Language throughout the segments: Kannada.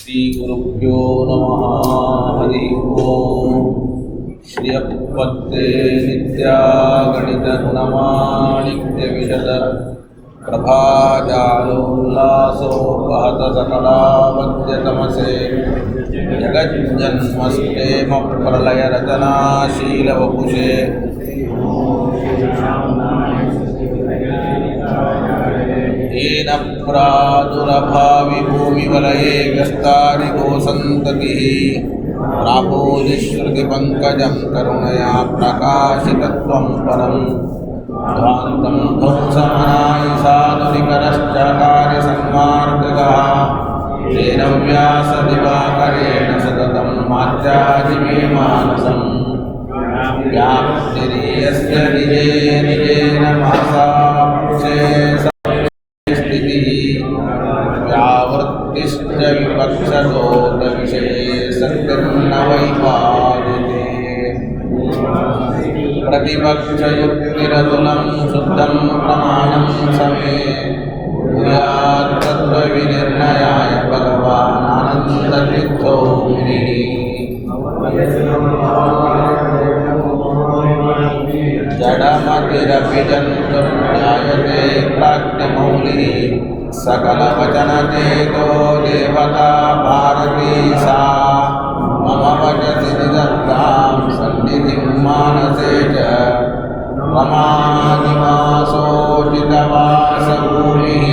श्रीगुरुभ्यो नमः। हरि ओम। श्रियपत्ते नित्यागणितगुणमाणिक्यविशद प्रभाजालोल्लासोपहत सकलावद्यतमसे जगज्जन्मस्तेम प्रलयरचनाशीलवपुषे येन प्रादुरभावि भूमिवलये ग्रस्तानि गोसन्ततिः प्रापोलिश्रुतिपङ्कजं करुणया प्रकाशितत्वं परम् ध्वान्तं ध्वंसमनाय साधुनिकरश्चकार्यसन्मार्गगः तेन व्यासदिवाकरेण सततं मार्जाजिमे मानसम् व्याप्तिर्यस्य निजे निजेन महसा पुरुषे व्यावृत्तिश्च विवक्षतोदविषये सत्तिर्न वैपादिते प्रतिपक्षयुक्तिरतुलं शुद्धं प्रमाणं समे भूयात्तत्त्वविनिर्णयाय भगवान् आनन्दतीर्थो मुनिः। जडमतिरपि जन्तुर्जायते प्राज्ञमौलिः सकलवचनचेतो देवता भारती सा मम वचसि निदत्तां सन्निधिं मानसे च रमानिवासोचितवासभूमिः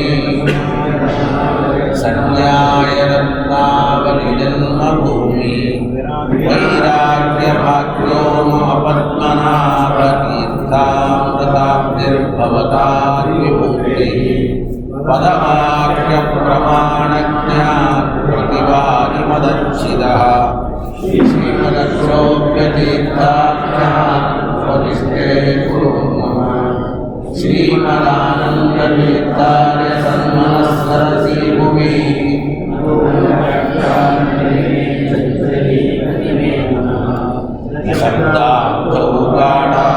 संज्ञायरत्नावलिजन्मभूमिः वैराग्यभाग्यो मम पद्मनाभतीर्थामृताब्धिर्भवताद्विमुक्तिः पदवाक्यप्रमाणज्ञानप्रतिवादिमदच्छिदः श्रीमदक्षोभ्यतीर्थाख्यः स्वतिष्ठे गुरु मम श्रीमदानन्दतीर्थार्य सन्मनस्सरसि भुवि शब्दाब्धौ गाढा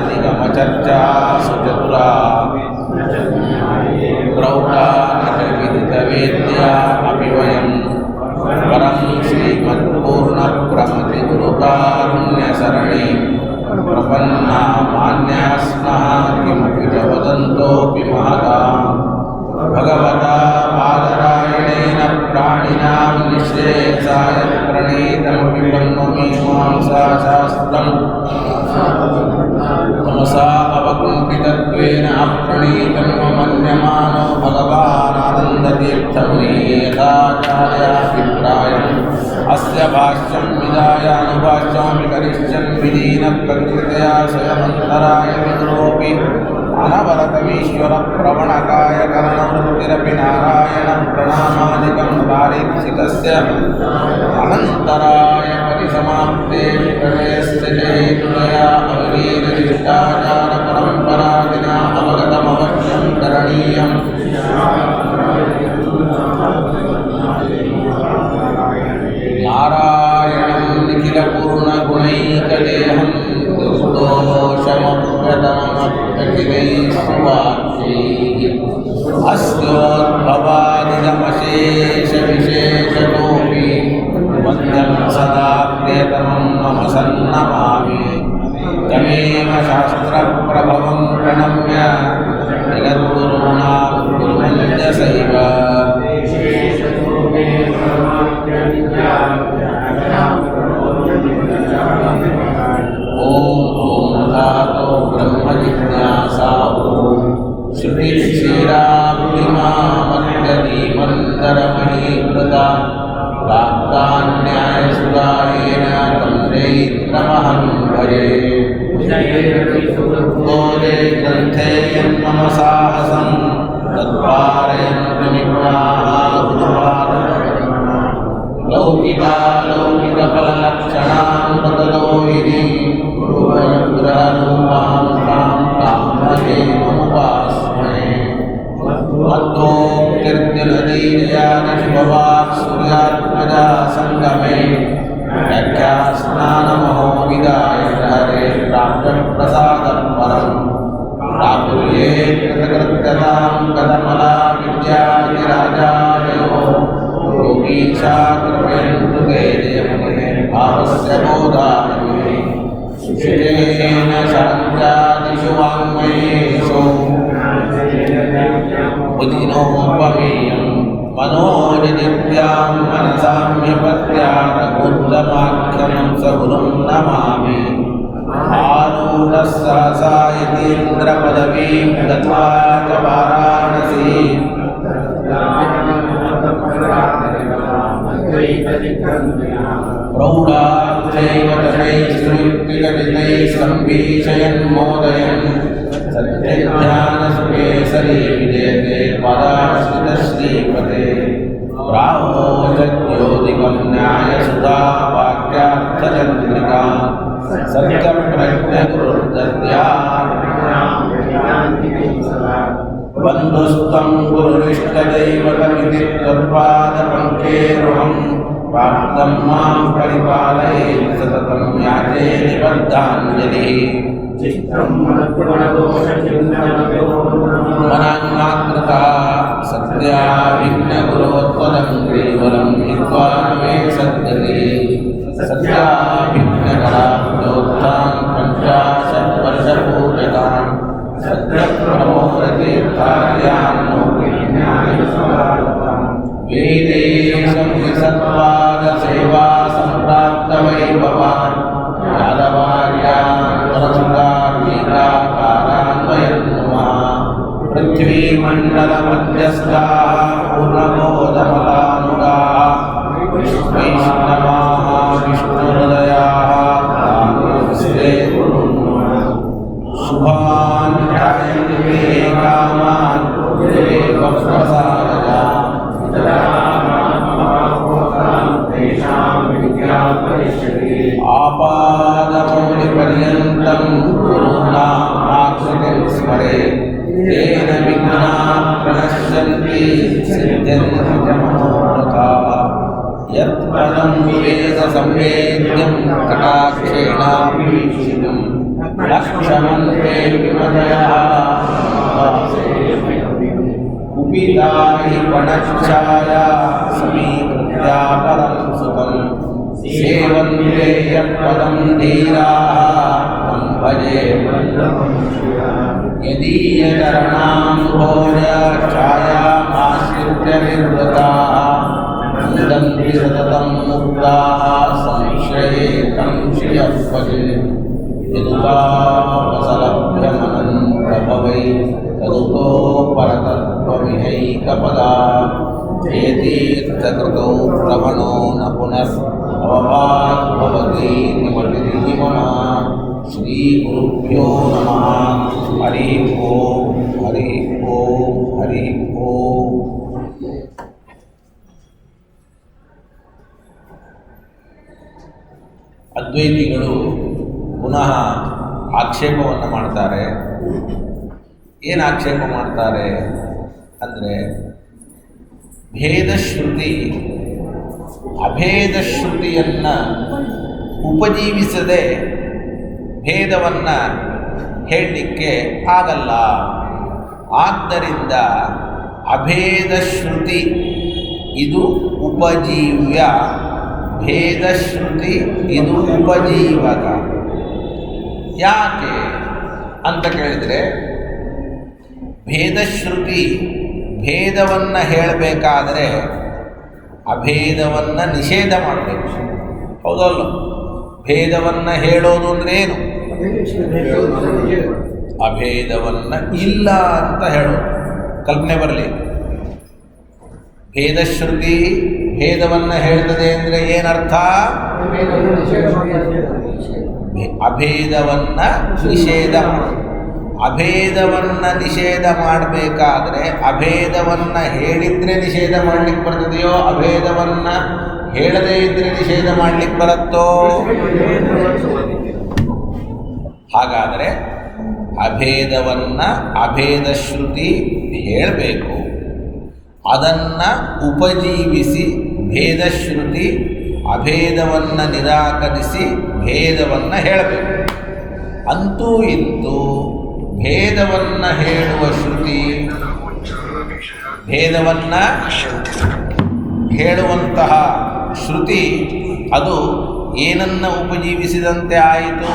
निगमचर्चा सुचतुरा प्रौढा विदितवेद्या अपि वयं परं श्रीमत्पूर्णप्रमतिगुरुकारुण्यसरणि प्रपन्ना मान्यास्मः किमपि च वदन्तोऽपि महतां भगवता बादरायणेन प्राणिनां निःश्रेयसाय प्रणीतमपि ब्रह्ममीमांसाशास्त्रं तमसा अवकुण्ठितत्वेन अप्रणीतं मन्यमानो भगवान् आनन्दतीर्थमुनिः यथाचार्याभिप्रायम् अस्य भाष्यं विदाय अनुभाष्यामि करिष्यन् विलीनप्रकृत्या स्वयमन्तराय विदुरोऽपि अनवरतमीश्वरप्रवणकाय करणवृत्तिरपि नारायणं प्रणामादिकं पारीक्षितस्य अनन्तराय परिसमाप्ते प्रलयस्थिते तुलया अवनीतशिष्टाचारपरम्परादिना अवगतमवश्यं करणीयम्। नारायणं निखिलपूर्णगुणैकदेहं निर्दोषमप्रतममखिलैः सुवाक्यैः अस्योद्भवादिदमशेषविशेषतोऽपि वन्द्यं सदा प्रियतमं मम सन्नमामि तमेव शास्त्रप्रभवं प्रणम्य जगद्गुरूणां गुरुवन्द्यसैव ओम धातो ब्रह्म जिज्ञासा श्रुतिक्षीराब्धिमामद्यदीमन्तरमहीकृता प्राप्तान्यायसुरायेण तं चैत्रमहं भजे गोदे ग्रन्थे यन्मम साहसं तत्पारयन्त्यमिप्राः लौकिकफललक्षणां तदलोहिनीं गुरुवनुग्रहरूपां तां कामधेनुमुपास्महे मत्तोक्तिर्दिनदीनया निष्भवात् सूर्यात्मजा सङ्गमे व्याख्यास्नानमहो विदाय हरे प्राप्तप्रसादं परम् प्रापुर्ये कृतकृत्यतां कदमला विद्याधिराजायो योगीश सर्वेशा कृपयन्तु ते जयमुने भावस्य बोधामि सुषितेन शान्त्यादिषु वाङ्मयेषु बुधिनोपमेयं मनोनिदिव्यां मनसाम्यपत्यानकुन्दमाख्यं सगुरुं नमामि आरूढः सहसा यतीन्द्रपदवीं गत्वा च वाराणसी प्रौढार्थैव तटैः श्रुतिकटितैः सम्भीषयन् मोदयन् सत्यज्ञानसुकेसरी विजयते पदाश्रितश्रीपते प्रावोचद्योतिकं न्यायसुधा वाक्यार्थचन्द्रिका सत्यप्रज्ञगुरुर्दद्या बन्धुस्त्वं गुरुनिष्ठदैवतमिति त्वत्पादपङ्केरुहं प्राप्तं मां परिपालये सततं याचे निबद्धाञ्जलिः मनान्माकृता सत्याभिघ्नगुरोत्पदं केवलं हित्वा मे सद्गति सत्याभिघ्नकलाब्धोत्थां पञ्चाशत्वर्षपूजकान् सत्यप्रमोदतीर्थार्यान् वेदेशं विसत्पादसेवा सम्प्राप्तवैभवान् यादवार्यान् वरसुतार्मीकाकारान्वयं नमः पृथ्वीमण्डलमध्यस्थाः पूर्णबोधमलानुगाः वैष्णवाः विष्णुहृदयाः नमस्ते शुभान् ध्यायन्ति ते कामान् देव प्रसादया आपादमौलिपर्यन्तं गुरूणामाश्रितं स्मरेत् तेन विघ्नाः प्रणश्यन्ति सिद्ध्यन्ति च मनोरथाः यत्पदं वेदसंवेद्यं कटाक्षेणाभीषितं लक्ष्मन्ते विमलयः कुपिता हि वनच्छाया समीकृत्या परं सुखं सेवन्ते यत्पदं धीराः तं भजे यदीयचरणाम्भोजछायामाश्रित्य निर्वृताः नन्दन्ति सततं मुक्ताः संशये तं श्रियः भजे यदुपावसलभ्यमनन्तभवै तदुतो परतत्त्वमिहैकपदा चेतीर्थकृतौ प्रवणो न पुनर्भवाद्भवति निमतिरिति मम श्रीगुरुभ्यो नमः हरिः ओम् हरिः ओम् हरिः ओम् ಅದ್ವೈತಿಗಳು ಪುನಃ ಆಕ್ಷೇಪವನ್ನು ಮಾಡ್ತಾರೆ. ಏನು ಆಕ್ಷೇಪ ಮಾಡ್ತಾರೆ ಅಂದರೆ, ಭೇದಶ್ರುತಿ ಅಭೇದ ಶ್ರುತಿಯನ್ನು ಉಪಜೀವಿಸದೆ ಭೇದವನ್ನು ಹೇಳಲಿಕ್ಕೆ ಆಗಲ್ಲ. ಆದ್ದರಿಂದ ಅಭೇದ ಶ್ರುತಿ ಇದು ಉಪಜೀವ್ಯ, ಭೇದಶ್ರುತಿ ಇದು ಉಪಜೀವಕ. ಯಾಕೆ ಅಂತ ಕೇಳಿದರೆ, ಭೇದಶ್ರುತಿ ಭೇದವನ್ನು ಹೇಳಬೇಕಾದರೆ ಅಭೇದವನ್ನು ನಿಷೇಧ ಮಾಡಬೇಕು. ಹೌದಲ್ಲ? ಭೇದವನ್ನು ಹೇಳೋದು ಅಂದರೆ ಏನು? ಅಭೇದವನ್ನು ಇಲ್ಲ ಅಂತ ಹೇಳೋದು. ಕಲ್ಪನೆ ಬರಲಿ. ಭೇದಶ್ರುತಿ ಭೇದವನ್ನು ಹೇಳ್ತದೆ ಅಂದರೆ ಏನರ್ಥ? ಅಭೇದವನ್ನು ನಿಷೇಧ ಮಾಡೋದು. ಅಭೇದವನ್ನು ನಿಷೇಧ ಮಾಡಬೇಕಾದ್ರೆ ಅಭೇದವನ್ನು ಹೇಳಿದರೆ ನಿಷೇಧ ಮಾಡಲಿಕ್ಕೆ ಬರ್ತದೆಯೋ, ಅಭೇದವನ್ನು ಹೇಳದೇ ಇದ್ದರೆ ನಿಷೇಧ ಮಾಡಲಿಕ್ಕೆ ಬರುತ್ತೋ? ಹಾಗಾದರೆ ಅಭೇದವನ್ನು ಅಭೇದ ಶ್ರುತಿ ಹೇಳಬೇಕು. ಅದನ್ನು ಉಪಜೀವಿಸಿ ಭೇದಶ್ರುತಿ ಅಭೇದವನ್ನು ನಿರಾಕರಿಸಿ ಭೇದವನ್ನು ಹೇಳಬೇಕು. ಅಂತೂ ಇಂತೂ ಭೇದವನ್ನು ಹೇಳುವ ಶ್ರುತಿ ಭೇದವನ್ನು ಹೇಳುವಂತಹ ಶ್ರುತಿ ಅದು ಏನನ್ನು ಉಪಜೀವಿಸಿದಂತೆ ಆಯಿತು?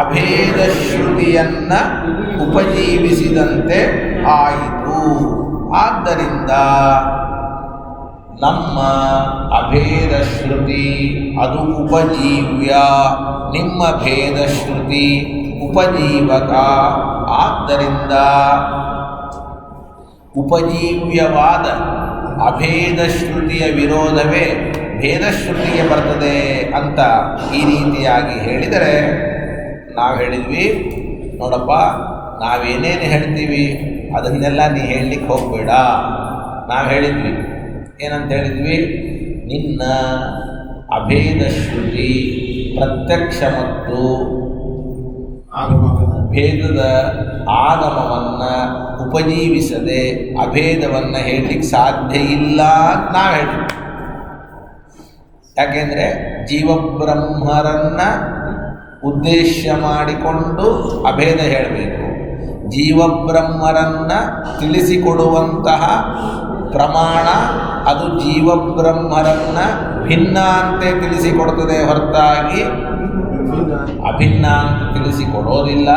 ಅಭೇದ ಶ್ರುತಿಯನ್ನು ಉಪಜೀವಿಸಿದಂತೆ ಆಯಿತು. ಆದ್ದರಿಂದ ನಮ್ಮ ಅಭೇದ ಶ್ರುತಿ ಅದು ಉಪಜೀವ್ಯ, ನಿಮ್ಮ ಭೇದ ಶ್ರುತಿ ಉಪಜೀವಕ. ಆದ್ದರಿಂದ ಉಪಜೀವ್ಯವಾದ ಅಭೇದ ಶ್ರುತಿಯ ವಿರೋಧವೇ ಭೇದಶ್ರುತಿಗೆ ಬರ್ತದೆ ಅಂತ ಈ ರೀತಿಯಾಗಿ ಹೇಳಿದರೆ ನಾವು ಹೇಳಿದ್ವಿ, ನೋಡಪ್ಪ ನಾವೇನೇನು ಹೇಳ್ತೀವಿ ಅದನ್ನೆಲ್ಲ ನೀ ಹೇಳಲಿಕ್ಕೆ ಹೋಗಬೇಡ. ನಾವು ಹೇಳಿದ್ವಿ ಏನಂತ ಹೇಳಿದ್ವಿ? ನಿನ್ನ ಅಭೇದ ಶ್ರುತಿ ಪ್ರತ್ಯಕ್ಷ ಮತ್ತು ಭೇದದ ಆಗಮವನ್ನು ಉಪಜೀವಿಸದೆ ಅಭೇದವನ್ನು ಹೇಳಲಿಕ್ಕೆ ಸಾಧ್ಯ ಇಲ್ಲ ಅಂತ ನಾವು ಹೇಳಿದ್ವಿ. ಯಾಕೆಂದರೆ ಜೀವಬ್ರಹ್ಮರನ್ನು ಉದ್ದೇಶ ಮಾಡಿಕೊಂಡು ಅಭೇದ ಹೇಳಬೇಕು. ಜೀವಬ್ರಹ್ಮರನ್ನು ತಿಳಿಸಿಕೊಡುವಂತಹ ಪ್ರಮಾಣ ಅದು ಜೀವಬ್ರಹ್ಮರನ್ನು ಭಿನ್ನ ಅಂತೆ ತಿಳಿಸಿಕೊಡ್ತದೆ ಹೊರತಾಗಿ ಅಭಿನ್ನ ಅಂತ ತಿಳಿಸಿಕೊಡೋದಿಲ್ಲ.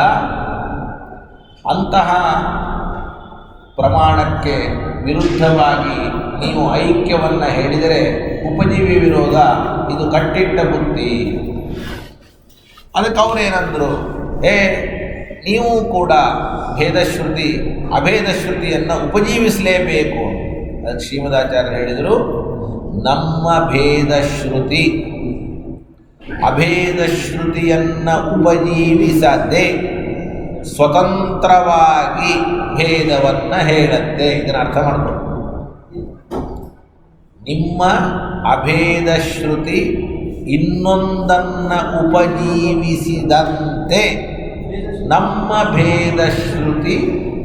ಅಂತಹ ಪ್ರಮಾಣಕ್ಕೆ ವಿರುದ್ಧವಾಗಿ ನೀವು ಐಕ್ಯವನ್ನು ಹೇಳಿದರೆ ಉಪಜೀವಿ ವಿರೋಧ, ಇದು ಕಟ್ಟಿಟ್ಟ ಬುದ್ಧಿ. ಅದಕ್ಕೆ ಅವರೇನಂದರು? ನೀವು ಕೂಡ ಭೇದಶ್ರುತಿ ಅಭೇದಶ್ರುತಿಯನ್ನು ಉಪಜೀವಿಸಲೇಬೇಕು. ಅದಕ್ಕೆ ಶ್ರೀಮದಾಚಾರ್ಯರು ಹೇಳಿದರು, ನಮ್ಮ ಭೇದಶ್ರುತಿ ಅಭೇದಶ್ರುತಿಯನ್ನು ಉಪಜೀವಿಸದೆ ಸ್ವತಂತ್ರವಾಗಿ ಭೇದವನ್ನು ಹೇಳುತ್ತೆ. ಇದನ್ನು ಅರ್ಥ ಮಾಡಿಕೊಳ್ಳಿ. ನಿಮ್ಮ ಅಭೇದ ಶ್ರುತಿ ಇನ್ನೊಂದನ್ನು ಉಪಜೀವಿಸಿದಂತೆ ನಮ್ಮ ಭೇದ ಶ್ರುತಿ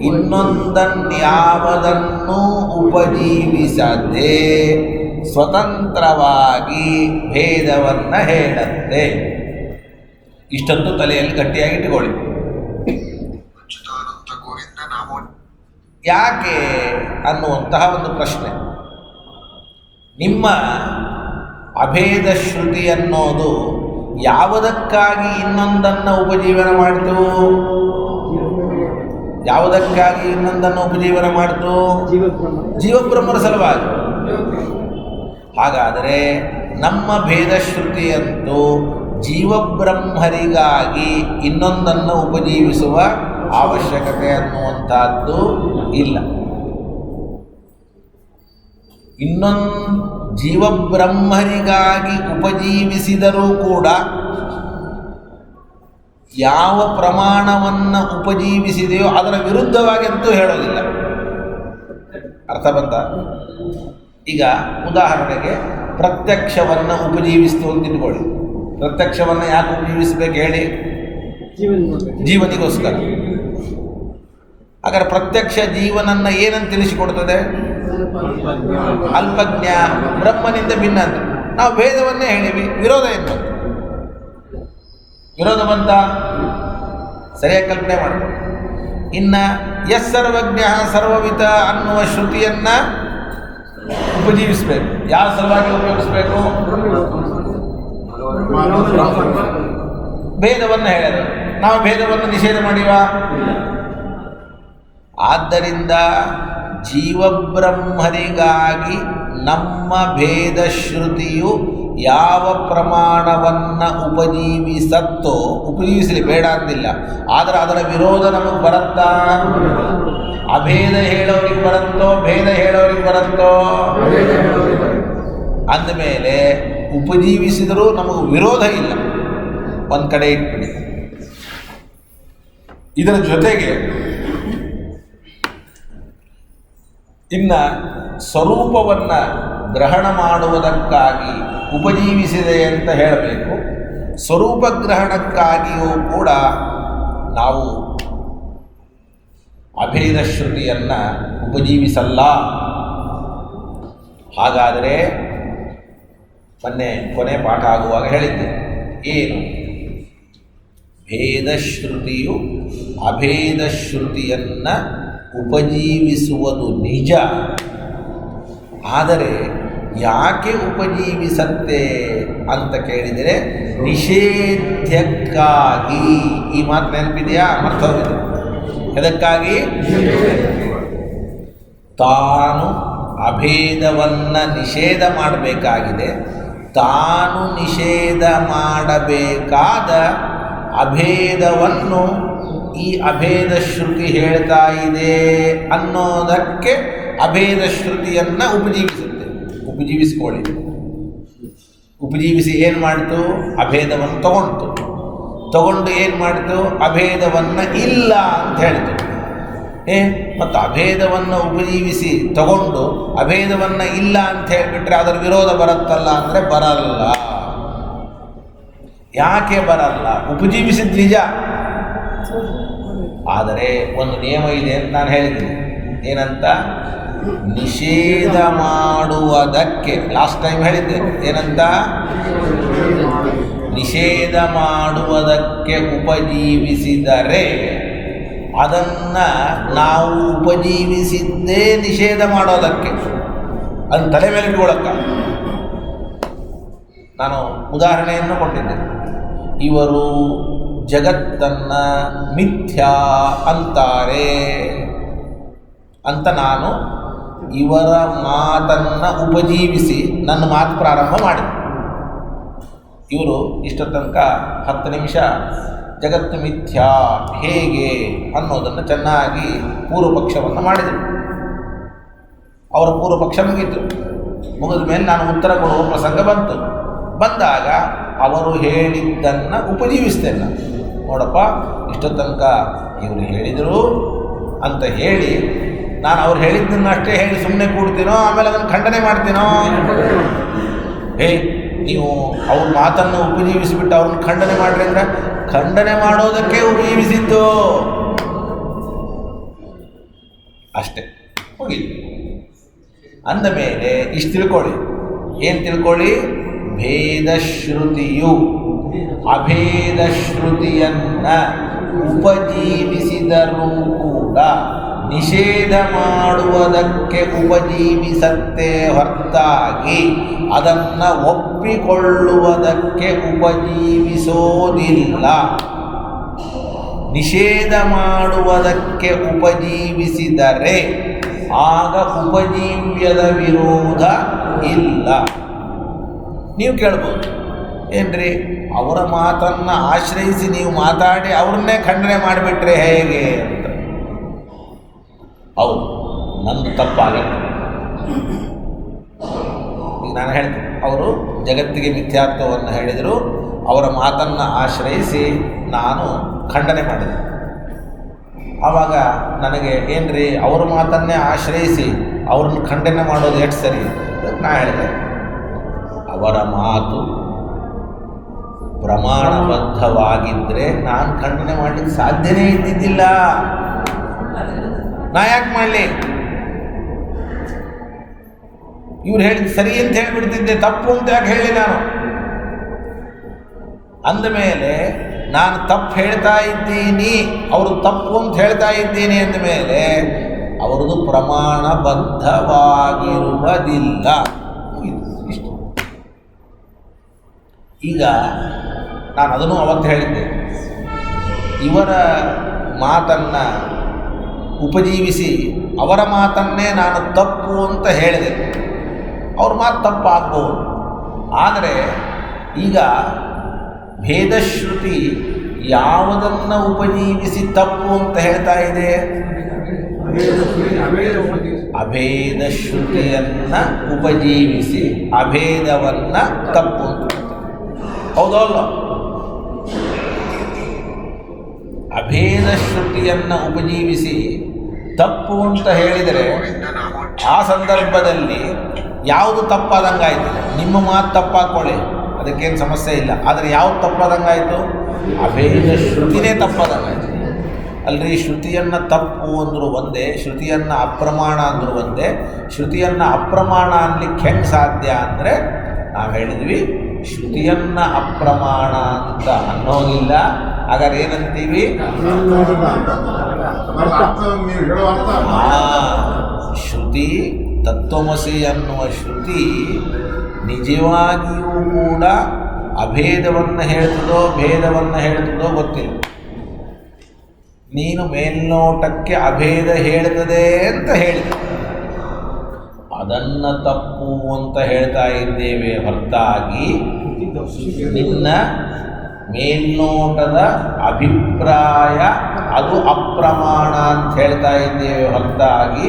ಇನ್ನೊಂದನ್ಯಾವುದನ್ನೂ ಉಪಜೀವಿಸದೆ ಸ್ವತಂತ್ರವಾಗಿ ಭೇದವನ್ನು ಹೇಳುತ್ತೆ. ಇಷ್ಟೊಂದು ತಲೆಯಲ್ಲಿ ಗಟ್ಟಿಯಾಗಿ ಇಟ್ಟುಕೊಳ್ಳಿ. ಯಾಕೆ ಅನ್ನುವಂತಹ ಒಂದು ಪ್ರಶ್ನೆ. ನಿಮ್ಮ ಅಭೇದ ಶ್ರುತಿ ಅನ್ನೋದು ಯಾವುದಕ್ಕಾಗಿ ಇನ್ನೊಂದನ್ನು ಉಪಜೀವನ ಮಾಡಿತು? ಯಾವುದಕ್ಕಾಗಿ ಇನ್ನೊಂದನ್ನು ಉಪಜೀವನ ಮಾಡಿತು? ಜೀವಬ್ರಹ್ಮರ ಸಲುವಾಗಿ. ಹಾಗಾದರೆ ನಮ್ಮ ಭೇದಶ್ರುತಿಯಂತೂ ಜೀವಬ್ರಹ್ಮರಿಗಾಗಿ ಇನ್ನೊಂದನ್ನು ಉಪಜೀವಿಸುವ ಅವಶ್ಯಕತೆ ಅನ್ನುವಂಥದ್ದು ಇಲ್ಲ. ಇನ್ನೊಂದು ಜೀವಬ್ರಹ್ಮರಿಗಾಗಿ ಉಪಜೀವಿಸಿದರೂ ಕೂಡ ಯಾವ ಪ್ರಮಾಣವನ್ನು ಉಪಜೀವಿಸಿದೆಯೋ ಅದರ ವಿರುದ್ಧವಾಗಿ ಅಂತೂ ಹೇಳೋದಿಲ್ಲ. ಅರ್ಥ ಬಂತ? ಈಗ ಉದಾಹರಣೆಗೆ ಪ್ರತ್ಯಕ್ಷವನ್ನು ಉಪಜೀವಿಸ್ತು ಅಂತ ಇಟ್ಕೊಳ್ಳಿ. ಪ್ರತ್ಯಕ್ಷವನ್ನು ಯಾಕೆ ಉಪಜೀವಿಸಬೇಕು ಹೇಳಿ? ಜೀವನಿಗೋಸ್ಕರ. ಹಾಗಾದ್ರೆ ಪ್ರತ್ಯಕ್ಷ ಜೀವನನ್ನು ಏನಂತ ತಿಳಿಸಿಕೊಡ್ತದೆ? ಅಲ್ಪಜ್ಞ, ಬ್ರಹ್ಮನಿಂದ ಭಿನ್ನ ಅಂತ. ನಾವು ಭೇದವನ್ನೇ ಹೇಳಿವಿ, ವಿರೋಧ ಏನು ಬಂತು? ವಿರೋಧ ಬಂತ? ಸರಿಯಾಗಿ ಕಲ್ಪನೆ ಮಾಡಿ. ಇನ್ನು ಎಸ್ ಸರ್ವಜ್ಞ ಸರ್ವವಿತ ಅನ್ನುವ ಶ್ರುತಿಯನ್ನು ಉಪಜೀವಿಸಬೇಕು. ಯಾವ ಸಲುವಾಗಿ ಉಪಯೋಗಿಸಬೇಕು? ಭೇದವನ್ನು ಹೇಳಿದ್ರು. ನಾವು ಭೇದವನ್ನು ನಿಷೇಧ ಮಾಡಿವ. ಆದ್ದರಿಂದ ಜೀವಬ್ರಹ್ಮರಿಗಾಗಿ ನಮ್ಮ ಭೇದ ಶ್ರುತಿಯು ಯಾವ ಪ್ರಮಾಣವನ್ನು ಉಪಜೀವಿಸತ್ತೋ, ಉಪಜೀವಿಸಲಿ ಬೇಡ ಅಂದಿಲ್ಲ, ಆದರೆ ಅದರ ವಿರೋಧ ನಮಗೆ ಬರುತ್ತಾ? ಅಭೇದ ಹೇಳೋರಿಗೆ ಬರುತ್ತೋ ಭೇದ ಹೇಳೋರಿಗೆ ಬರುತ್ತೋ? ಅಂದಮೇಲೆ ಉಪಜೀವಿಸಿದರೂ ನಮಗೆ ವಿರೋಧ ಇಲ್ಲ. ಒಂದು ಕಡೆ ಇಟ್ಬಿಡಿ. ಇದರ ಜೊತೆಗೆ ಇನ್ನು ಸ್ವರೂಪವನ್ನು ಗ್ರಹಣ ಮಾಡುವುದಕ್ಕಾಗಿ ಉಪಜೀವಿಸಿದೆ ಅಂತ ಹೇಳಬೇಕು. ಸ್ವರೂಪ ಗ್ರಹಣಕ್ಕಾಗಿಯೂ ಕೂಡ ನಾವು ಅಭೇದ ಶ್ರುತಿಯನ್ನು ಉಪಜೀವಿಸಲ್ಲ. ಹಾಗಾದರೆ ಮೊನ್ನೆ ಕೊನೆ ಪಾಠ ಆಗುವಾಗ ಹೇಳಿದ್ದೆ ಏನು? ಭೇದಶ್ರುತಿಯು ಅಭೇದ ಶ್ರುತಿಯನ್ನು ಉಪಜೀವಿಸುವುದು ನಿಜ. ಆದರೆ ಯಾಕೆ ಉಪಜೀವಿಸತ್ತೆ ಅಂತ ಕೇಳಿದರೆ ನಿಷೇಧಕ್ಕಾಗಿ. ಈ ಮಾತು ನೆನಪಿದೆಯಾ? ಮರ್ತೋಗಿದೆ. ಎದಕ್ಕಾಗಿ? ತಾನು ಅಭೇದವನ್ನು ನಿಷೇಧ ಮಾಡಬೇಕಾಗಿದೆ. ತಾನು ನಿಷೇಧ ಮಾಡಬೇಕಾದ ಅಭೇದವನ್ನು ಈ ಅಭೇದ ಶ್ರುತಿ ಹೇಳ್ತಾ ಇದೆ ಅನ್ನೋದಕ್ಕೆ ಅಭೇದ ಶ್ರುತಿಯನ್ನು ಉಪಜೀವಿಸಿಕೊಳ್ಳಿ. ಉಪಜೀವಿಸಿ ಏನು ಮಾಡಿತು? ಅಭೇದವನ್ನು ತಗೊಂಡು ಏನು ಮಾಡಿತು? ಅಭೇದವನ್ನು ಇಲ್ಲ ಅಂತ ಹೇಳಿತು. ಮತ್ತು ಅಭೇದವನ್ನು ಉಪಜೀವಿಸಿ ತಗೊಂಡು ಅಭೇದವನ್ನು ಇಲ್ಲ ಅಂತ ಹೇಳಿಬಿಟ್ರೆ ಅದರ ವಿರೋಧ ಬರುತ್ತಲ್ಲ ಅಂದರೆ ಬರಲ್ಲ. ಯಾಕೆ ಬರಲ್ಲ? ಉಪಜೀವಿಸಿದ ನಿಜ, ಆದರೆ ಒಂದು ನಿಯಮ ಇದೆ ಅಂತ ನಾನು ಹೇಳಿದ್ದೀನಿ. ಏನಂತ? ನಿಷೇಧ ಮಾಡುವುದಕ್ಕೆ ಲಾಸ್ಟ್ ಟೈಮ್ ಹೇಳಿದ್ದೆ. ಏನಂತ? ನಿಷೇಧ ಮಾಡುವುದಕ್ಕೆ ಉಪಜೀವಿಸಿದರೆ ಅದನ್ನು ನಾವು ಉಪಜೀವಿಸಿದ್ದೇ ನಿಷೇಧ ಮಾಡೋದಕ್ಕೆ, ಅದನ್ನು ತಲೆ ಮೇಲೆ ಇಟ್ಕೊಳ್ಳೋಕ್ಕ. ನಾನು ಉದಾಹರಣೆಯನ್ನು ಕೊಟ್ಟಿದ್ದೆ. ಇವರು ಜಗತ್ತನ್ನು ಮಿಥ್ಯಾ ಅಂತಾರೆ ಅಂತ ನಾನು ಇವರ ಮಾತನ್ನು ಉಪಜೀವಿಸಿ ನನ್ನ ಮಾತು ಪ್ರಾರಂಭ ಮಾಡಿದೆ. ಇವರು ಇಷ್ಟ ತನಕ 10 ನಿಮಿಷ ಜಗತ್ತು ಮಿಥ್ಯಾ ಹೇಗೆ ಅನ್ನೋದನ್ನು ಚೆನ್ನಾಗಿ ಪೂರ್ವಪಕ್ಷವನ್ನು ಮಾಡಿದರು. ಅವರ ಪೂರ್ವಪಕ್ಷ ಮುಗಿದ ಮೇಲೆ ನಾನು ಉತ್ತರ ಕೊಡುವ ಪ್ರಸಂಗ ಬಂದಾಗ ಅವರು ಹೇಳಿದ್ದನ್ನು ಉಪಜೀವಿಸ್ತೇನೆ. ನೋಡಪ್ಪ, ಇಷ್ಟ ತನಕ ಇವರು ಹೇಳಿದರು ಅಂತ ಹೇಳಿ ನಾನು ಅವ್ರು ಹೇಳಿದ್ದನ್ನು ಅಷ್ಟೇ ಹೇಳಿ ಸುಮ್ಮನೆ ಕೂಡ್ತೀನೋ, ಆಮೇಲೆ ಅದನ್ನು ಖಂಡನೆ ಮಾಡ್ತೀನೋ? ನೀವು ಅವ್ರ ಮಾತನ್ನು ಉಪಜೀವಿಸಿಬಿಟ್ಟು ಅವ್ರನ್ನ ಖಂಡನೆ ಮಾಡ್ರಿ ಅಂದರೆ ಖಂಡನೆ ಮಾಡೋದಕ್ಕೆ ಉಪಜೀವಿಸಿದ್ದು ಅಷ್ಟೇ, ಮುಗೀತು. ಅಂದ ಮೇಲೆ ಇಷ್ಟು ತಿಳ್ಕೊಳ್ಳಿ. ಏನು ತಿಳ್ಕೊಳ್ಳಿ? ಭೇದಶ್ರುತಿಯು ಅಭೇದ ಶ್ರುತಿಯನ್ನು ಉಪಜೀವಿಸಿದರೂ ಕೂಡ ನಿಷೇಧ ಮಾಡುವುದಕ್ಕೆ ಉಪಜೀವಿಸತ್ತೆ ಹೊರತಾಗಿ ಅದನ್ನು ಒಪ್ಪಿಕೊಳ್ಳುವುದಕ್ಕೆ ಉಪಜೀವಿಸೋದಿಲ್ಲ. ನಿಷೇಧ ಮಾಡುವುದಕ್ಕೆ ಉಪಜೀವಿಸಿದರೆ ಆಗ ಉಪಜೀವ್ಯದ ವಿರೋಧ ಇಲ್ಲ. ನೀವು ಕೇಳ್ಬೋದು, ಏನ್ರಿ ಅವರ ಮಾತನ್ನು ಆಶ್ರಯಿಸಿ ನೀವು ಮಾತಾಡಿ ಅವ್ರನ್ನೇ ಖಂಡನೆ ಮಾಡಿಬಿಟ್ರೆ ಹೇಗೆ ಅಂತ. ಹೌದು, ನಂದು ತಪ್ಪಾಗಿತ್ತು. ಈಗ ನಾನು ಹೇಳ್ತೀನಿ, ಅವರು ಜಗತ್ತಿಗೆ ಮಿಥ್ಯಾತ್ವವನ್ನು ಹೇಳಿದರು, ಅವರ ಮಾತನ್ನು ಆಶ್ರಯಿಸಿ ನಾನು ಖಂಡನೆ ಮಾಡಿದೆ. ಆವಾಗ ನನಗೆ ಏನ್ರಿ ಅವ್ರ ಮಾತನ್ನೇ ಆಶ್ರಯಿಸಿ ಅವ್ರನ್ನ ಖಂಡನೆ ಮಾಡೋದು ಎಷ್ಟು ಸರಿ? ನಾ ಹೇಳಿದೆ, ಅವರ ಮಾತು ಪ್ರಮಾಣಬದ್ಧವಾಗಿದ್ದರೆ ನಾನು ಖಂಡನೆ ಮಾಡಲಿಕ್ಕೆ ಸಾಧ್ಯನೇ ಇದ್ದಿದ್ದಿಲ್ಲ. ನಾ ಯಾಕೆ ಮಾಡಲಿ? ಇವ್ರು ಹೇಳಿದ್ದು ಸರಿ ಅಂತ ಹೇಳಿಬಿಡ್ತಿದ್ದೆ, ತಪ್ಪು ಅಂತ ಯಾಕೆ ಹೇಳಿ ನಾನು? ಅಂದಮೇಲೆ ನಾನು ತಪ್ಪು ಹೇಳ್ತಾ ಇದ್ದೀನಿ, ಅವರು ತಪ್ಪು ಅಂತ ಹೇಳ್ತಾ ಇದ್ದೀನಿ ಅಂದಮೇಲೆ ಅವರದು ಪ್ರಮಾಣಬದ್ಧವಾಗಿರುವುದಿಲ್ಲ. ಇಷ್ಟು. ಈಗ ನಾನು ಅದನ್ನು ಅವತ್ತು ಹೇಳಿದ್ದೆ, ಇವರ ಮಾತನ್ನು ಉಪಜೀವಿಸಿ ಅವರ ಮಾತನ್ನೇ ನಾನು ತಪ್ಪು ಅಂತ ಹೇಳಿದೆ. ಅವ್ರ ಮಾತು ತಪ್ಪಾಗ್ಬೋದು, ಆದರೆ ಈಗ ಭೇದಶ್ರುತಿ ಯಾವುದನ್ನು ಉಪಜೀವಿಸಿ ತಪ್ಪು ಅಂತ ಹೇಳ್ತಾ ಇದೆ? ಅಭೇದ ಶ್ರುತಿಯನ್ನು ಉಪಜೀವಿಸಿ ಅಭೇದವನ್ನು ತಪ್ಪು ಅಂತ. ಹೌದಲ್ಲ? ಅಭೇದ ಶ್ರುತಿಯನ್ನು ಉಪಜೀವಿಸಿ ತಪ್ಪು ಅಂತ ಹೇಳಿದರೆ ಆ ಸಂದರ್ಭದಲ್ಲಿ ಯಾವುದು ತಪ್ಪಾದಂಗಾಯಿತು? ನಿಮ್ಮ ಮಾತು ತಪ್ಪಾಕೊಳ್ಳಿ, ಅದಕ್ಕೇನು ಸಮಸ್ಯೆ ಇಲ್ಲ. ಆದರೆ ಯಾವುದು ತಪ್ಪಾದಂಗಾಯಿತು? ಅಭೇದ ಶ್ರುತಿನೇ ತಪ್ಪಾದಂಗಾಯಿತು. ಅಲ್ರಿ, ಶ್ರುತಿಯನ್ನು ತಪ್ಪು ಅಂದರೂ ಒಂದೇ, ಶ್ರುತಿಯನ್ನು ಅಪ್ರಮಾಣ ಅಂದರೂ ಒಂದೇ. ಶ್ರುತಿಯನ್ನು ಅಪ್ರಮಾಣ ಅನ್ಲಿಕ್ಕೆ ಹೆಂಗೆ ಸಾಧ್ಯ ಅಂದರೆ ನಾವು ಹೇಳಿದ್ವಿ, ಶ್ರುತಿಯನ್ನು ಅಪ್ರಮಾಣ ಅಂತ ಅನ್ನೋದಿಲ್ಲ. ಹಾಗಾದ್ರೆ ಏನಂತೀವಿ? ಶ್ರುತಿ ತತ್ವಮಸಿ ಅನ್ನುವ ಶ್ರುತಿ ನಿಜವಾಗಿಯೂ ಕೂಡ ಅಭೇದವನ್ನು ಹೇಳ್ತದೋ ಭೇದವನ್ನು ಹೇಳ್ತದೋ ಗೊತ್ತಿಲ್ಲ. ನೀನು ಮೇಲ್ನೋಟಕ್ಕೆ ಅಭೇದ ಹೇಳ್ತದೆ ಅಂತ ಹೇಳಿದೆ, ಅದನ್ನು ತಪ್ಪು ಅಂತ ಹೇಳ್ತಾ ಇದ್ದೇವೆ ಹೊರತಾಗಿ ನಿನ್ನ ಮೇಲ್ನೋಟದ ಅಭಿಪ್ರಾಯ ಅದು ಅಪ್ರಮಾಣ ಅಂತ ಹೇಳ್ತಾ ಇದ್ದೇವೆ ಹೊರತಾಗಿ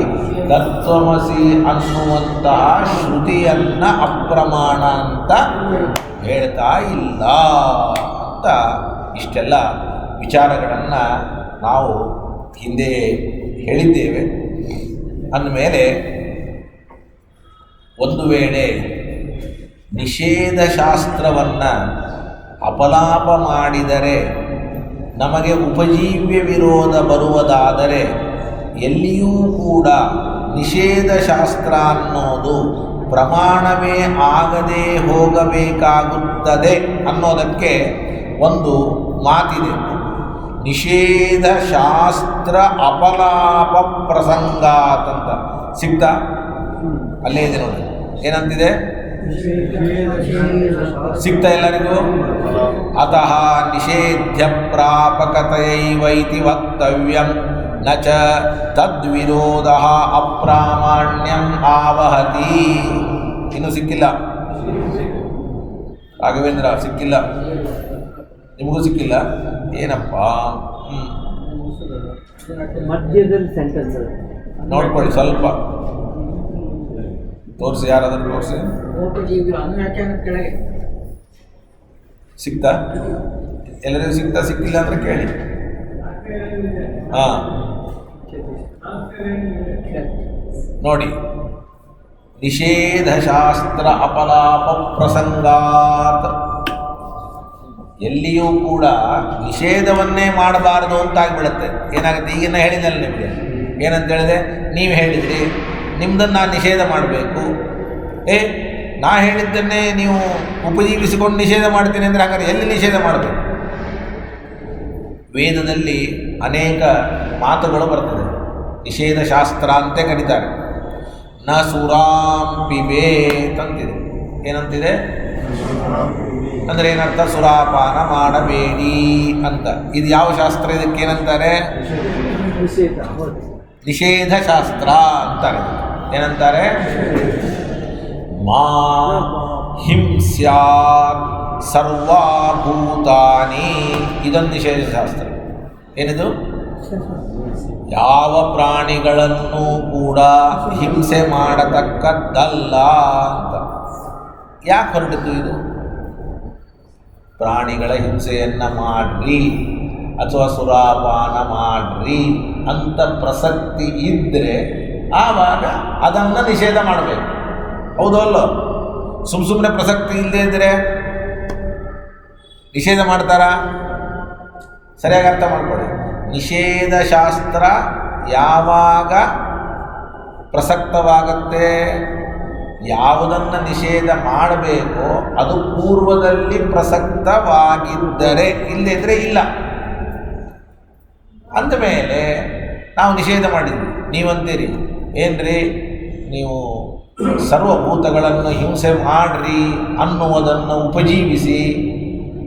ತತ್ವಮಸಿ ಅನ್ನುವಂತಹ ಶ್ರುತಿಯನ್ನು ಅಪ್ರಮಾಣ ಅಂತ ಹೇಳ್ತಾ ಇಲ್ಲ ಅಂತ ಇಷ್ಟೆಲ್ಲ ವಿಚಾರಗಳನ್ನು ನಾವು ಹಿಂದೆ ಹೇಳಿದ್ದೇವೆ. ಅಂದಮೇಲೆ ಒಂದು ವೇಳೆ ನಿಷೇಧ ಶಾಸ್ತ್ರವನ್ನು ಅಪಲಾಪ ಮಾಡಿದರೆ ನಮಗೆ ಉಪಜೀವ್ಯ ವಿರೋಧ ಬರುವುದಾದರೆ ಎಲ್ಲಿಯೂ ಕೂಡ ನಿಷೇಧ ಶಾಸ್ತ್ರ ಅನ್ನೋದು ಪ್ರಮಾಣವೇ ಆಗದೇ ಹೋಗಬೇಕಾಗುತ್ತದೆ ಅನ್ನೋದಕ್ಕೆ ಒಂದು ಮಾತಿದೆ. ನಿಷೇಧ ಶಾಸ್ತ್ರ ಅಪಲಾಪ ಪ್ರಸಂಗಾತಂತ ಸಿಗ್ತಾ ಅಲ್ಲೇ ಇದೆ ನೋಡಿ, ಏನಂತಿದೆ ಸಿಗ್ತಾ ಎಲ್ಲರಿಗೂ? ಅತಃ ನಿಷೇಧ್ಯ ಪ್ರಾಪಕತಯೈವೈತಿ ವಕ್ತವ್ಯಂ ನ ಚ ತದ್ವಿರೋಧ ಅಪ್ರಾಮಾಣ್ಯಂ ಆವಹತಿ. ಇನ್ನೂ ಸಿಕ್ಕಿಲ್ಲ ರಾಘವೇಂದ್ರ, ಸಿಕ್ಕಿಲ್ಲ ನಿಮಗೂ ಸಿಕ್ಕಿಲ್ಲ ಏನಪ್ಪ? ಮಧ್ಯದಲ್ಲಿ ಸೆಂಟೆನ್ಸ್ ನೋಡ್ಕೊಳ್ಳಿ, ಸ್ವಲ್ಪ ತೋರಿಸಿ, ಯಾರಾದರೂ ತೋರಿಸಿ. ಸಿಕ್ತಾ? ಎಲ್ಲರಿಗೂ ಸಿಕ್ತಾ? ಸಿಕ್ಕಿಲ್ಲ ಅಂದರೆ ಕೇಳಿ. ಹಾಂ ನೋಡಿ, ನಿಷೇಧ ಶಾಸ್ತ್ರ ಅಪಲಾಪ ಪ್ರಸಂಗಾತ್, ಎಲ್ಲಿಯೂ ಕೂಡ ನಿಷೇಧವನ್ನೇ ಮಾಡಬಾರದು ಅಂತಾಗ್ಬಿಡುತ್ತೆ. ಏನಾಗುತ್ತೆ? ಈಗಿನ ಹೇಳಿದಲ್ಲ ನಿಮಗೆ, ಏನಂತ ಹೇಳಿದೆ? ನೀವು ಹೇಳಿದ್ರಿ ನಿಮ್ದನ್ನು ನಾನು ನಿಷೇಧ ಮಾಡಬೇಕು, ನಾ ಹೇಳಿದ್ದನ್ನೇ ನೀವು ಉಪಜೀವಿಸಿಕೊಂಡು ನಿಷೇಧ ಮಾಡ್ತೀನಿ ಅಂದರೆ ಹಾಗಾದ್ರೆ ಎಲ್ಲಿ ನಿಷೇಧ ಮಾಡಬೇಕು? ವೇದದಲ್ಲಿ ಅನೇಕ ಮಾತುಗಳು ಬರ್ತದೆ, ನಿಷೇಧ ಶಾಸ್ತ್ರ ಅಂತ ಕರೀತಾರೆ. ನ ಸುರಾಂ ಪಿಬೇತ್ ಅಂತಿದೆ. ಏನಂತಿದೆ ಅಂದರೆ ಏನರ್ಥ? ಸುರಾಪಾನ ಮಾಡಬೇಡಿ ಅಂತ. ಇದು ಯಾವ ಶಾಸ್ತ್ರ? ಇದಕ್ಕೆ ಏನಂತಾರೆ? ನಿಷೇಧ ಶಾಸ್ತ್ರ ಅಂತಾರೆ. ಏನಂತಾರೆ? ಮಾ ಹಿಂಸ್ಯಾತ್ ಸರ್ವಭೂತಾನಿ, ಇದೊಂದು ನಿಷೇಧ ಶಾಸ್ತ್ರ. ಏನಿದು? ಯಾವ ಪ್ರಾಣಿಗಳನ್ನು ಕೂಡ ಹಿಂಸೆ ಮಾಡತಕ್ಕದ್ದಲ್ಲ ಅಂತ. ಯಾಕೆ ಹೊರಟಿತು ಇದು? ಪ್ರಾಣಿಗಳ ಹಿಂಸೆಯನ್ನು ಮಾಡ್ರಿ ಅಥವಾ ಸುರಾಪಾನ ಮಾಡ್ರಿ ಅಂತ ಪ್ರಸಕ್ತಿ ಇದ್ದರೆ ಆವಾಗ ಅದನ್ನು ನಿಷೇಧ ಮಾಡಬೇಕು. ಹೌದು ಅಲ್ಲೋ? ಸುಮ್ಮನೆ ಪ್ರಸಕ್ತಿ ಇಲ್ಲದೆ ಇದ್ದರೆ ನಿಷೇಧ ಮಾಡ್ತಾರಾ? ಸರಿಯಾಗಿ ಅರ್ಥ ಮಾಡ್ಕೊಳ್ಳಿ. ನಿಷೇಧ ಶಾಸ್ತ್ರ ಯಾವಾಗ ಪ್ರಸಕ್ತವಾಗುತ್ತೆ? ಯಾವುದನ್ನು ನಿಷೇಧ ಮಾಡಬೇಕೋ ಅದು ಪೂರ್ವದಲ್ಲಿ ಪ್ರಸಕ್ತವಾಗಿದ್ದರೆ, ಇಲ್ಲದಿದ್ದರೆ ಇಲ್ಲ. ಅಂದಮೇಲೆ ನಾವು ನಿಷೇಧ ಮಾಡಿದ್ವಿ, ನೀವಂತೀರಿ ಏನ್ರಿ ನೀವು ಸರ್ವಭೂತಗಳನ್ನು ಹಿಂಸೆ ಮಾಡ್ರಿ ಅನ್ನುವುದನ್ನು ಉಪಜೀವಿಸಿ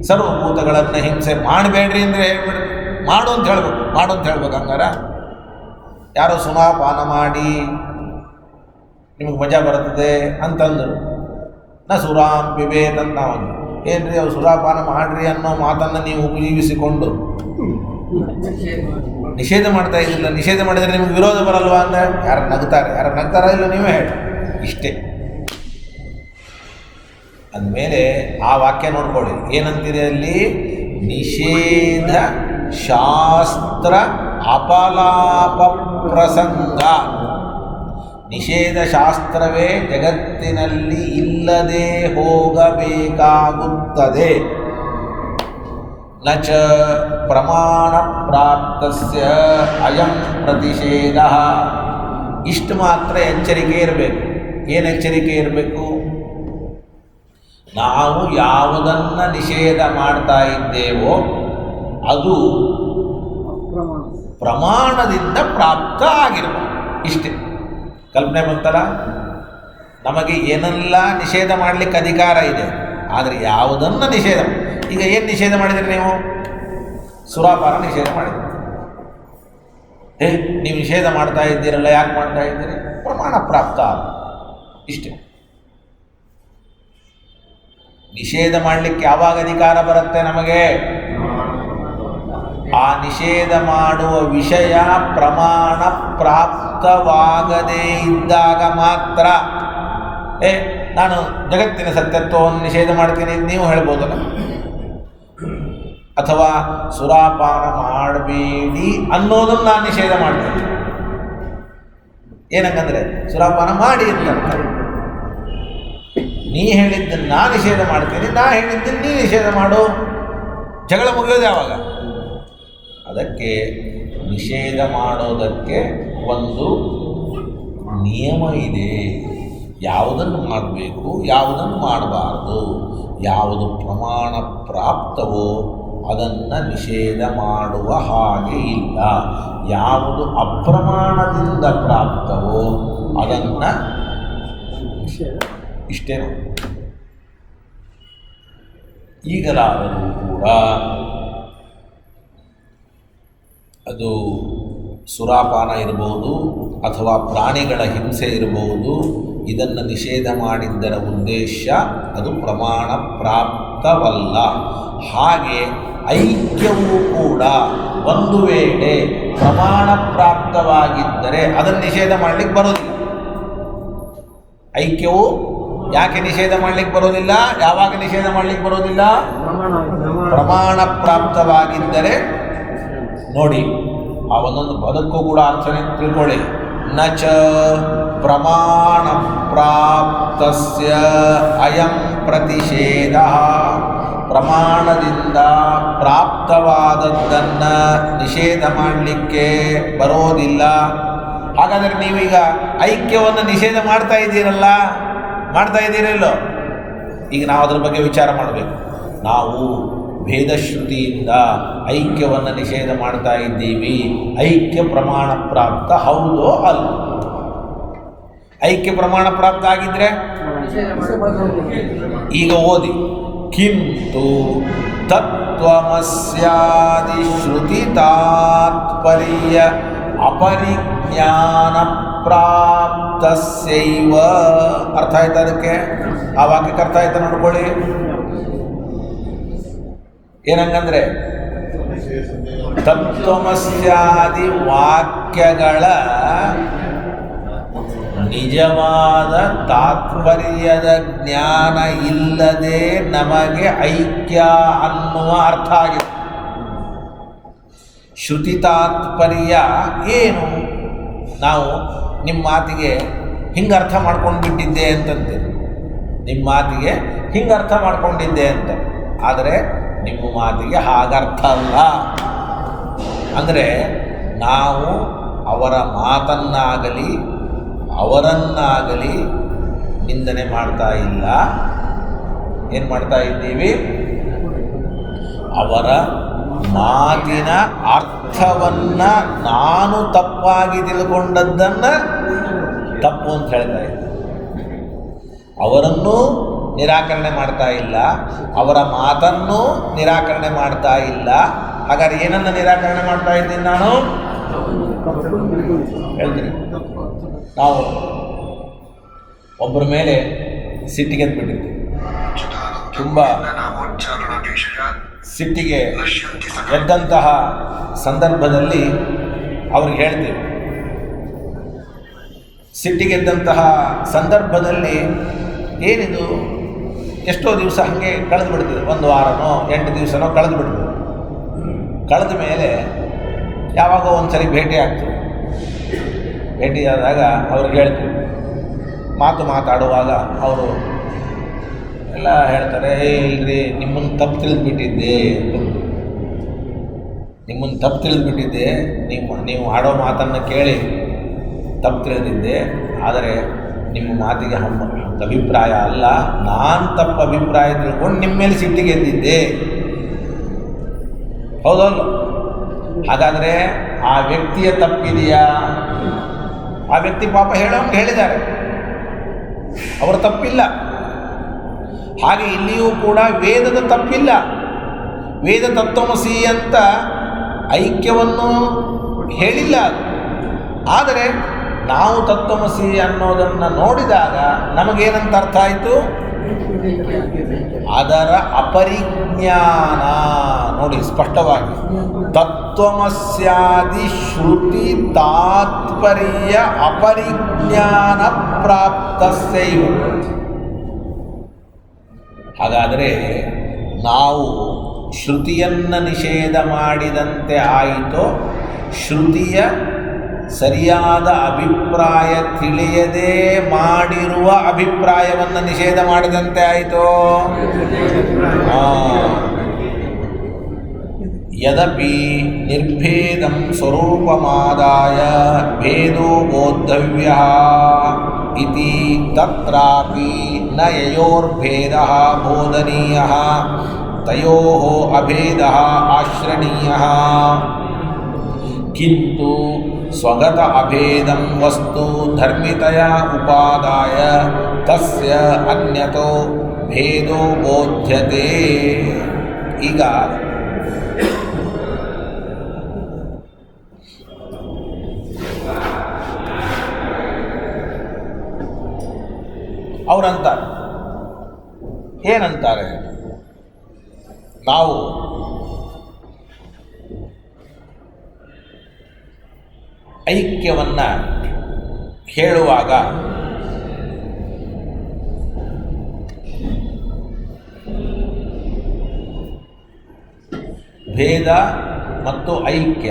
ಸರ್ವಭೂತಗಳನ್ನು ಹಿಂಸೆ ಮಾಡಬೇಡ್ರಿ ಅಂದರೆ ಹೇಳ್ಬಿಡ್ರಿ, ಮಾಡು ಅಂತ ಹೇಳ್ಬೇಕು. ಮಾಡು ಅಂತ ಹೇಳ್ಬೇಕು. ಹಂಗಾರ ಯಾರೋ ಸುನಾಪಾನ ಮಾಡಿ ನಿಮಗೆ ಮಜಾ ಬರ್ತದೆ ಅಂತಂದರು. ನ ಸುರಾಂ ಪಿಬೇತ್ ಅಂತ ನಾವು ಏನ್ರಿ ಅವ್ರು ಸುರಾಪಾನ ಮಾಡ್ರಿ ಅನ್ನೋ ಮಾತನ್ನು ನೀವು ಉಪಜೀವಿಸಿಕೊಂಡು ನಿಷೇಧ ಮಾಡ್ತಾ ಇದ್ದಿಲ್ಲ. ನಿಷೇಧ ಮಾಡಿದರೆ ನಿಮಗೆ ವಿರೋಧ ಬರಲ್ವಾ ಅಂದರೆ ಯಾರು ನಗ್ತಾರ ಇಲ್ಲ ನೀವೇ ಹೇಳಿ. ಇಷ್ಟೇ. ಅಂದಮೇಲೆ ಆ ವಾಕ್ಯ ನೋಡ್ಕೊಳ್ಳಿ, ಏನಂತಿದೆ ಅಲ್ಲಿ? ನಿಷೇಧ ಶಾಸ್ತ್ರ ಅಪಲಾಪ ಪ್ರಸಂಗ. ನಿಷೇಧ ಶಾಸ್ತ್ರವೇ ಜಗತ್ತಿನಲ್ಲಿ ಇಲ್ಲದೆ ಹೋಗಬೇಕಾಗುತ್ತದೆ. ನ ಚ ಪ್ರಮಾಣ ಪ್ರಾಪ್ತಸ್ಯ ಅಯಂ ಪ್ರತಿಷೇಧ. ಇಷ್ಟು ಮಾತ್ರ ಎಚ್ಚರಿಕೆ ಇರಬೇಕು. ಏನು ಎಚ್ಚರಿಕೆ ಇರಬೇಕು? ನಾವು ಯಾವುದನ್ನು ನಿಷೇಧ ಮಾಡ್ತಾ ಇದ್ದೇವೋ ಅದು ಪ್ರಮಾಣದಿಂದ ಪ್ರಾಪ್ತ ಆಗಿರಬೇಕು. ಇಷ್ಟೇ. ಕಲ್ಪನೆ ಬಂತಲ್ಲ, ನಮಗೆ ಏನೆಲ್ಲ ನಿಷೇಧ ಮಾಡಲಿಕ್ಕೆ ಅಧಿಕಾರ ಇದೆ, ಆದರೆ ಯಾವುದನ್ನು ನಿಷೇಧ, ಈಗ ಏನು ನಿಷೇಧ ಮಾಡಿದ್ರಿ ನೀವು? ಸುರಾಪಾನ ನಿಷೇಧ ಮಾಡಿದ್ರಿ. ನೀವು ನಿಷೇಧ ಮಾಡ್ತಾ ಇದ್ದೀರಲ್ಲ, ಯಾಕೆ ಮಾಡ್ತಾ ಇದ್ದೀರಿ? ಪ್ರಮಾಣ ಪ್ರಾಪ್ತ, ಇಷ್ಟೇ. ನಿಷೇಧ ಮಾಡಲಿಕ್ಕೆ ಯಾವಾಗ ಅಧಿಕಾರ ಬರುತ್ತೆ ನಮಗೆ? ಆ ನಿಷೇಧ ಮಾಡುವ ವಿಷಯ ಪ್ರಮಾಣ ಪ್ರಾಪ್ತವಾಗದೇ ಇದ್ದಾಗ ಮಾತ್ರ. ನಾನು ಜಗತ್ತಿನ ಸತ್ಯತ್ವವನ್ನು ನಿಷೇಧ ಮಾಡ್ತೀನಿ ನೀವು ಹೇಳ್ಬೋದಲ್ಲ, ಅಥವಾ ಸುರಾಪಾನ ಮಾಡಬೇಡಿ ಅನ್ನೋದನ್ನು ನಾನು ನಿಷೇಧ ಮಾಡ್ತೀನಿ. ಏನಂಗಂದ್ರೆ ಸುರಾಪಾನ ಮಾಡಿ ಅಂತ ನೀ ಹೇಳಿದ್ದನ್ನು ನಾ ನಿಷೇಧ ಮಾಡ್ತೀನಿ, ನಾ ಹೇಳಿದ್ದನ್ನು ನೀ ನಿಷೇಧ ಮಾಡು. ಜಗಳ ಮುಗಿಯೋದು ಯಾವಾಗ? ಅದಕ್ಕೆ ನಿಷೇಧ ಮಾಡೋದಕ್ಕೆ ಒಂದು ನಿಯಮ ಇದೆ. ಯಾವುದನ್ನು ಮಾಡಬೇಕು, ಯಾವುದನ್ನು ಮಾಡಬಾರ್ದು, ಯಾವುದು ಪ್ರಮಾಣ ಪ್ರಾಪ್ತವೋ ಅದನ್ನು ನಿಷೇಧ ಮಾಡುವ ಹಾಗೆ ಇಲ್ಲ. ಯಾವುದು ಅಪ್ರಮಾಣದಿಂದ ಪ್ರಾಪ್ತವೋ ಅದನ್ನು ಇಷ್ಟೇನು. ಈಗಲಾದರೂ ಕೂಡ ಅದು ಸುರಾಪಾನ ಇರಬಹುದು ಅಥವಾ ಪ್ರಾಣಿಗಳ ಹಿಂಸೆ ಇರಬಹುದು, ಇದನ್ನು ನಿಷೇಧ ಮಾಡಿದ್ದರ ಉದ್ದೇಶ ಅದು ಪ್ರಮಾಣ ಪ್ರಾಪ್ತವಲ್ಲ. ಹಾಗೆ ಐಕ್ಯವೂ ಕೂಡ ಒಂದು ವೇಳೆ ಪ್ರಮಾಣ ಪ್ರಾಪ್ತವಾಗಿದ್ದರೆ ಅದನ್ನು ನಿಷೇಧ ಮಾಡಲಿಕ್ಕೆ ಬರೋದಿಲ್ಲ. ಐಕ್ಯವು ಯಾಕೆ ನಿಷೇಧ ಮಾಡಲಿಕ್ಕೆ ಬರೋದಿಲ್ಲ? ಯಾವಾಗ ನಿಷೇಧ ಮಾಡಲಿಕ್ಕೆ ಬರೋದಿಲ್ಲ? ಪ್ರಮಾಣ ಪ್ರಾಪ್ತವಾಗಿದ್ದರೆ. ನೋಡಿ, ಆ ಒಂದೊಂದು ಪದಕ್ಕೂ ಕೂಡ ಅರ್ಥನೇ ತಿಳ್ಕೊಳ್ಳಿ. ನ ಚ ಪ್ರಮಾಣ ಪ್ರಾಪ್ತಸ್ಯ ಅಯಂ ಪ್ರತಿಷೇಧ. ಪ್ರಮಾಣದಿಂದ ಪ್ರಾಪ್ತವಾದದ್ದನ್ನು ನಿಷೇಧ ಮಾಡಲಿಕ್ಕೆ ಬರೋದಿಲ್ಲ. ಹಾಗಾದರೆ ನೀವೀಗ ಐಕ್ಯವನ್ನು ನಿಷೇಧ ಮಾಡ್ತಾ ಇದ್ದೀರಲ್ಲ, ಮಾಡ್ತಾ ಇದ್ದೀರಲ್ಲೋ? ಈಗ ನಾವು ಅದರ ಬಗ್ಗೆ ವಿಚಾರ ಮಾಡಬೇಕು. ನಾವು ಭೇದಶ್ರುತಿಯಿಂದ ಐಕ್ಯವನ್ನು ನಿಷೇಧ ಮಾಡ್ತಾ ಇದ್ದೀವಿ. ಐಕ್ಯ ಪ್ರಮಾಣ ಪ್ರಾಪ್ತ ಹೌದೋ ಅಲ್ಲ? ಐಕ್ಯ ಪ್ರಮಾಣ ಪ್ರಾಪ್ತ ಆಗಿದ್ರೆ ಈಗ ಓದಿ. ಕಿಂತು ತತ್ವಮಸ್ಯಾದಿ ಶ್ರುತಿ ತಾತ್ಪರ್ಯ ಅಪರಿಜ್ಞಾನ ಪ್ರಾಪ್ತಸ್ಯೈವ. ಅರ್ಥ ಆಯ್ತು? ಅದಕ್ಕೆ ಆ ವಾಕ್ಯಕ್ಕೆ ಅರ್ಥ ಆಯ್ತು ನೋಡ್ಕೊಳ್ಳಿ. ಏನಂಗಂದ್ರೆ ತತ್ವಮಸ್ಯಾದಿ ವಾಕ್ಯಗಳ ನಿಜವಾದ ತಾತ್ಪರ್ಯದ ಜ್ಞಾನ ಇಲ್ಲದೆ ನಮಗೆ ಐಕ್ಯ ಅನ್ನುವ ಅರ್ಥ ಆಗಿದೆ. ಶ್ರುತಿ ತಾತ್ಪರ್ಯ ಏನು? ನಾವು ನಿಮ್ಮ ಮಾತಿಗೆ ಹಿಂಗೆ ಅರ್ಥ ಮಾಡ್ಕೊಂಡು ಬಿಟ್ಟಿದ್ದೆ ಅಂತಂತೆ, ನಿಮ್ಮ ಮಾತಿಗೆ ಹಿಂಗೆ ಅರ್ಥ ಮಾಡ್ಕೊಂಡಿದ್ದೆ ಅಂತ. ಆದರೆ ನಿಮ್ಮ ಮಾತಿಗೆ ಹಾಗರ್ಥ ಅಲ್ಲ. ಅಂದರೆ ನಾವು ಅವರ ಮಾತನ್ನಾಗಲಿ ಅವರನ್ನಾಗಲಿ ನಿಂದನೆ ಮಾಡ್ತಾ ಇಲ್ಲ. ಏನು ಮಾಡ್ತಾ ಇದ್ದೀವಿ? ಅವರ ಮಾತಿನ ಅರ್ಥವನ್ನು ನಾನು ತಪ್ಪಾಗಿ ತಿಳ್ಕೊಂಡದ್ದನ್ನು ತಪ್ಪು ಅಂತ ಹೇಳ್ತಾ ಇದ್ದೆ. ಅವರನ್ನೂ ನಿರಾಕರಣೆ ಮಾಡ್ತಾ ಇಲ್ಲ, ಅವರ ಮಾತನ್ನು ನಿರಾಕರಣೆ ಮಾಡ್ತಾ ಇಲ್ಲ. ಹಾಗಾದ್ರೆ ಏನನ್ನು ನಿರಾಕರಣೆ ಮಾಡ್ತಾ ಇದ್ದೀನಿ ನಾನು? ಹೇಳ್ತೀನಿ. ನಾವು ಒಬ್ಬರ ಮೇಲೆ ಸಿಟ್ಟಿಗೆ ಎದ್ಬಿಟ್ಟಿರ್ತೀವಿ. ತುಂಬ ಸಿಟ್ಟಿಗೆ ಎದ್ದಂತಹ ಸಂದರ್ಭದಲ್ಲಿ ಅವ್ರಿಗೆ ಹೇಳ್ತೀವಿ. ಸಿಟ್ಟಿಗೆದ್ದಂತಹ ಸಂದರ್ಭದಲ್ಲಿ ಏನಿದು ಎಷ್ಟೋ ದಿವಸ ಹಾಗೆ ಕಳೆದು ಬಿಡ್ತದೆ, 1 ವಾರನೋ 8 ದಿವಸನೋ ಕಳೆದು ಬಿಡ್ತದೆ. ಕಳೆದ ಮೇಲೆ ಯಾವಾಗೋ ಒಂದು ಸರಿ ಭೇಟಿ ಆಗ್ತದೆ. ಭೇಟಿಯಾದಾಗ ಅವ್ರಿಗೆ ಹೇಳ್ತೀವಿ. ಮಾತಾಡುವಾಗ ಅವರು ಎಲ್ಲ ಹೇಳ್ತಾರೆ, ಇಲ್ರಿ ನಿಮ್ಮನ್ನು ತಪ್ಪು ತಿಳಿದ್ಬಿಟ್ಟಿದ್ದೆ, ನಿಮ್ಮನ್ನು ತಪ್ಪು ತಿಳಿದ್ಬಿಟ್ಟಿದ್ದೆ, ನೀವು ಆಡೋ ಮಾತನ್ನು ಕೇಳಿ ತಪ್ಪು ತಿಳಿದಿದ್ದೆ. ಆದರೆ ನಿಮ್ಮ ಮಾತಿಗೆ ಅಭಿಪ್ರಾಯ ಅಲ್ಲ, ನಾನು ತಪ್ಪು ಅಭಿಪ್ರಾಯ ತಿಳ್ಕೊಂಡು ನಿಮ್ಮ ಮೇಲೆ ಸಿಟ್ಟಿಗೆ ಎದ್ದಿದ್ದೆ. ಹೌದಲ್ಲ? ಹಾಗಾದರೆ ಆ ವ್ಯಕ್ತಿಯ ತಪ್ಪಿದೆಯಾ? ಆ ವ್ಯಕ್ತಿ ಪಾಪ ಹೇಳೋಂಗೆ ಹೇಳಿದ್ದಾರೆ, ಅವರ ತಪ್ಪಿಲ್ಲ. ಹಾಗೆ ಇಲ್ಲಿಯೂ ಕೂಡ ವೇದದ ತಪ್ಪಿಲ್ಲ. ವೇದ ತತ್ವಮಸಿ ಅಂತ ಐಕ್ಯವನ್ನು ಹೇಳಿಲ್ಲ. ಆದರೆ ನಾವು ತತ್ವಮಸಿ ಅನ್ನೋದನ್ನು ನೋಡಿದಾಗ ನಮಗೇನಂತ ಅರ್ಥ ಆಯಿತು? ಅದರ ಅಪರಿಜ್ಞಾನ ನೋಡಿ ಸ್ಪಷ್ಟವಾಗಿ. ತತ್ವಮಸ್ಯಾದಿ ಶ್ರುತಿ ತಾತ್ಪರ್ಯ ಅಪರಿಜ್ಞಾನ ಪ್ರಾಪ್ತಸ್ಯೈವ. ಹಾಗಾದರೆ ನಾವು ಶ್ರುತಿಯನ್ನು ನಿಷೇಧ ಮಾಡಿದಂತೆ ಆಯಿತೋ, ಶ್ರುತಿಯ ಸರಿಯಾದ ಅಭಿಪ್ರಾಯ ತಿಳಿಯದೇ ಮಾಡಿರುವ ಅಭಿಪ್ರಾಯವನ್ನು ನಿಷೇಧ ಮಾಡಿದಂತೆ ಆಯಿತೋ? ಯದಪಿ ನಿರ್ಭೇದಂ ಸ್ವರೂಪಮಾದಾಯ ಭೇದೋ ಬೋದ್ಧವ್ಯಃ ಇತಿ ತತ್ರಾಪಿ ನ ಯಯೋರ್ಭೇದಃ ಬೋಧನೀಯಃ ತಯೋಃ ಅಭೇದಃ ಆಶ್ರಣೀಯಃ. ಕಿಂತು ಸ್ವಗತ ಅಭೇದಂ ವಸ್ತು ಧರ್ಮಿತಯ ಉಪಾದಾಯ ತಸ್ಯ ಅನ್ಯತೋ ಭೇದೋ ಬೋಧ್ಯತೆ. ಈಗ ಅವರಂತಾರೆ, ಏನಂತಾರೆ? ನಾವು ಐಕ್ಯವನ್ನು ಹೇಳುವಾಗ ಭೇದ ಮತ್ತು ಐಕ್ಯ,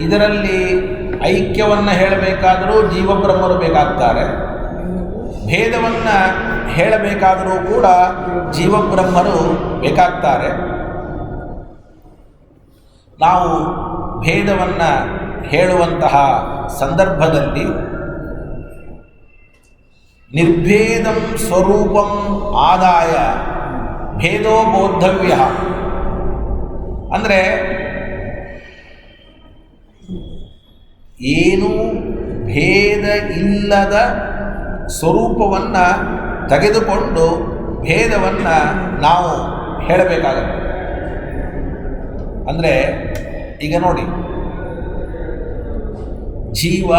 ಇದರಲ್ಲಿ ಐಕ್ಯವನ್ನು ಹೇಳಬೇಕಾದರೂ ಜೀವಬ್ರಹ್ಮರು ಬೇಕಾಗ್ತಾರೆ, ಭೇದವನ್ನು ಹೇಳಬೇಕಾದರೂ ಕೂಡ ಜೀವಬ್ರಹ್ಮರು ಬೇಕಾಗ್ತಾರೆ. ನಾವು ಭೇದವನ್ನು ಹೇಳುವಂತಹ ಸಂದರ್ಭದಲ್ಲಿ ನಿರ್ಭೇದಂ ಸ್ವರೂಪಂ ಆದಾಯ ಭೇದೋ ಬೋದ್ಧವ್ಯ. ಅಂದರೆ ಏನೂ ಭೇದ ಇಲ್ಲದ ಸ್ವರೂಪವನ್ನು ತೆಗೆದುಕೊಂಡು ಭೇದವನ್ನು ನಾವು ಹೇಳಬೇಕಾಗುತ್ತೆ. ಅಂದರೆ ಈಗ ನೋಡಿ, ಜೀವ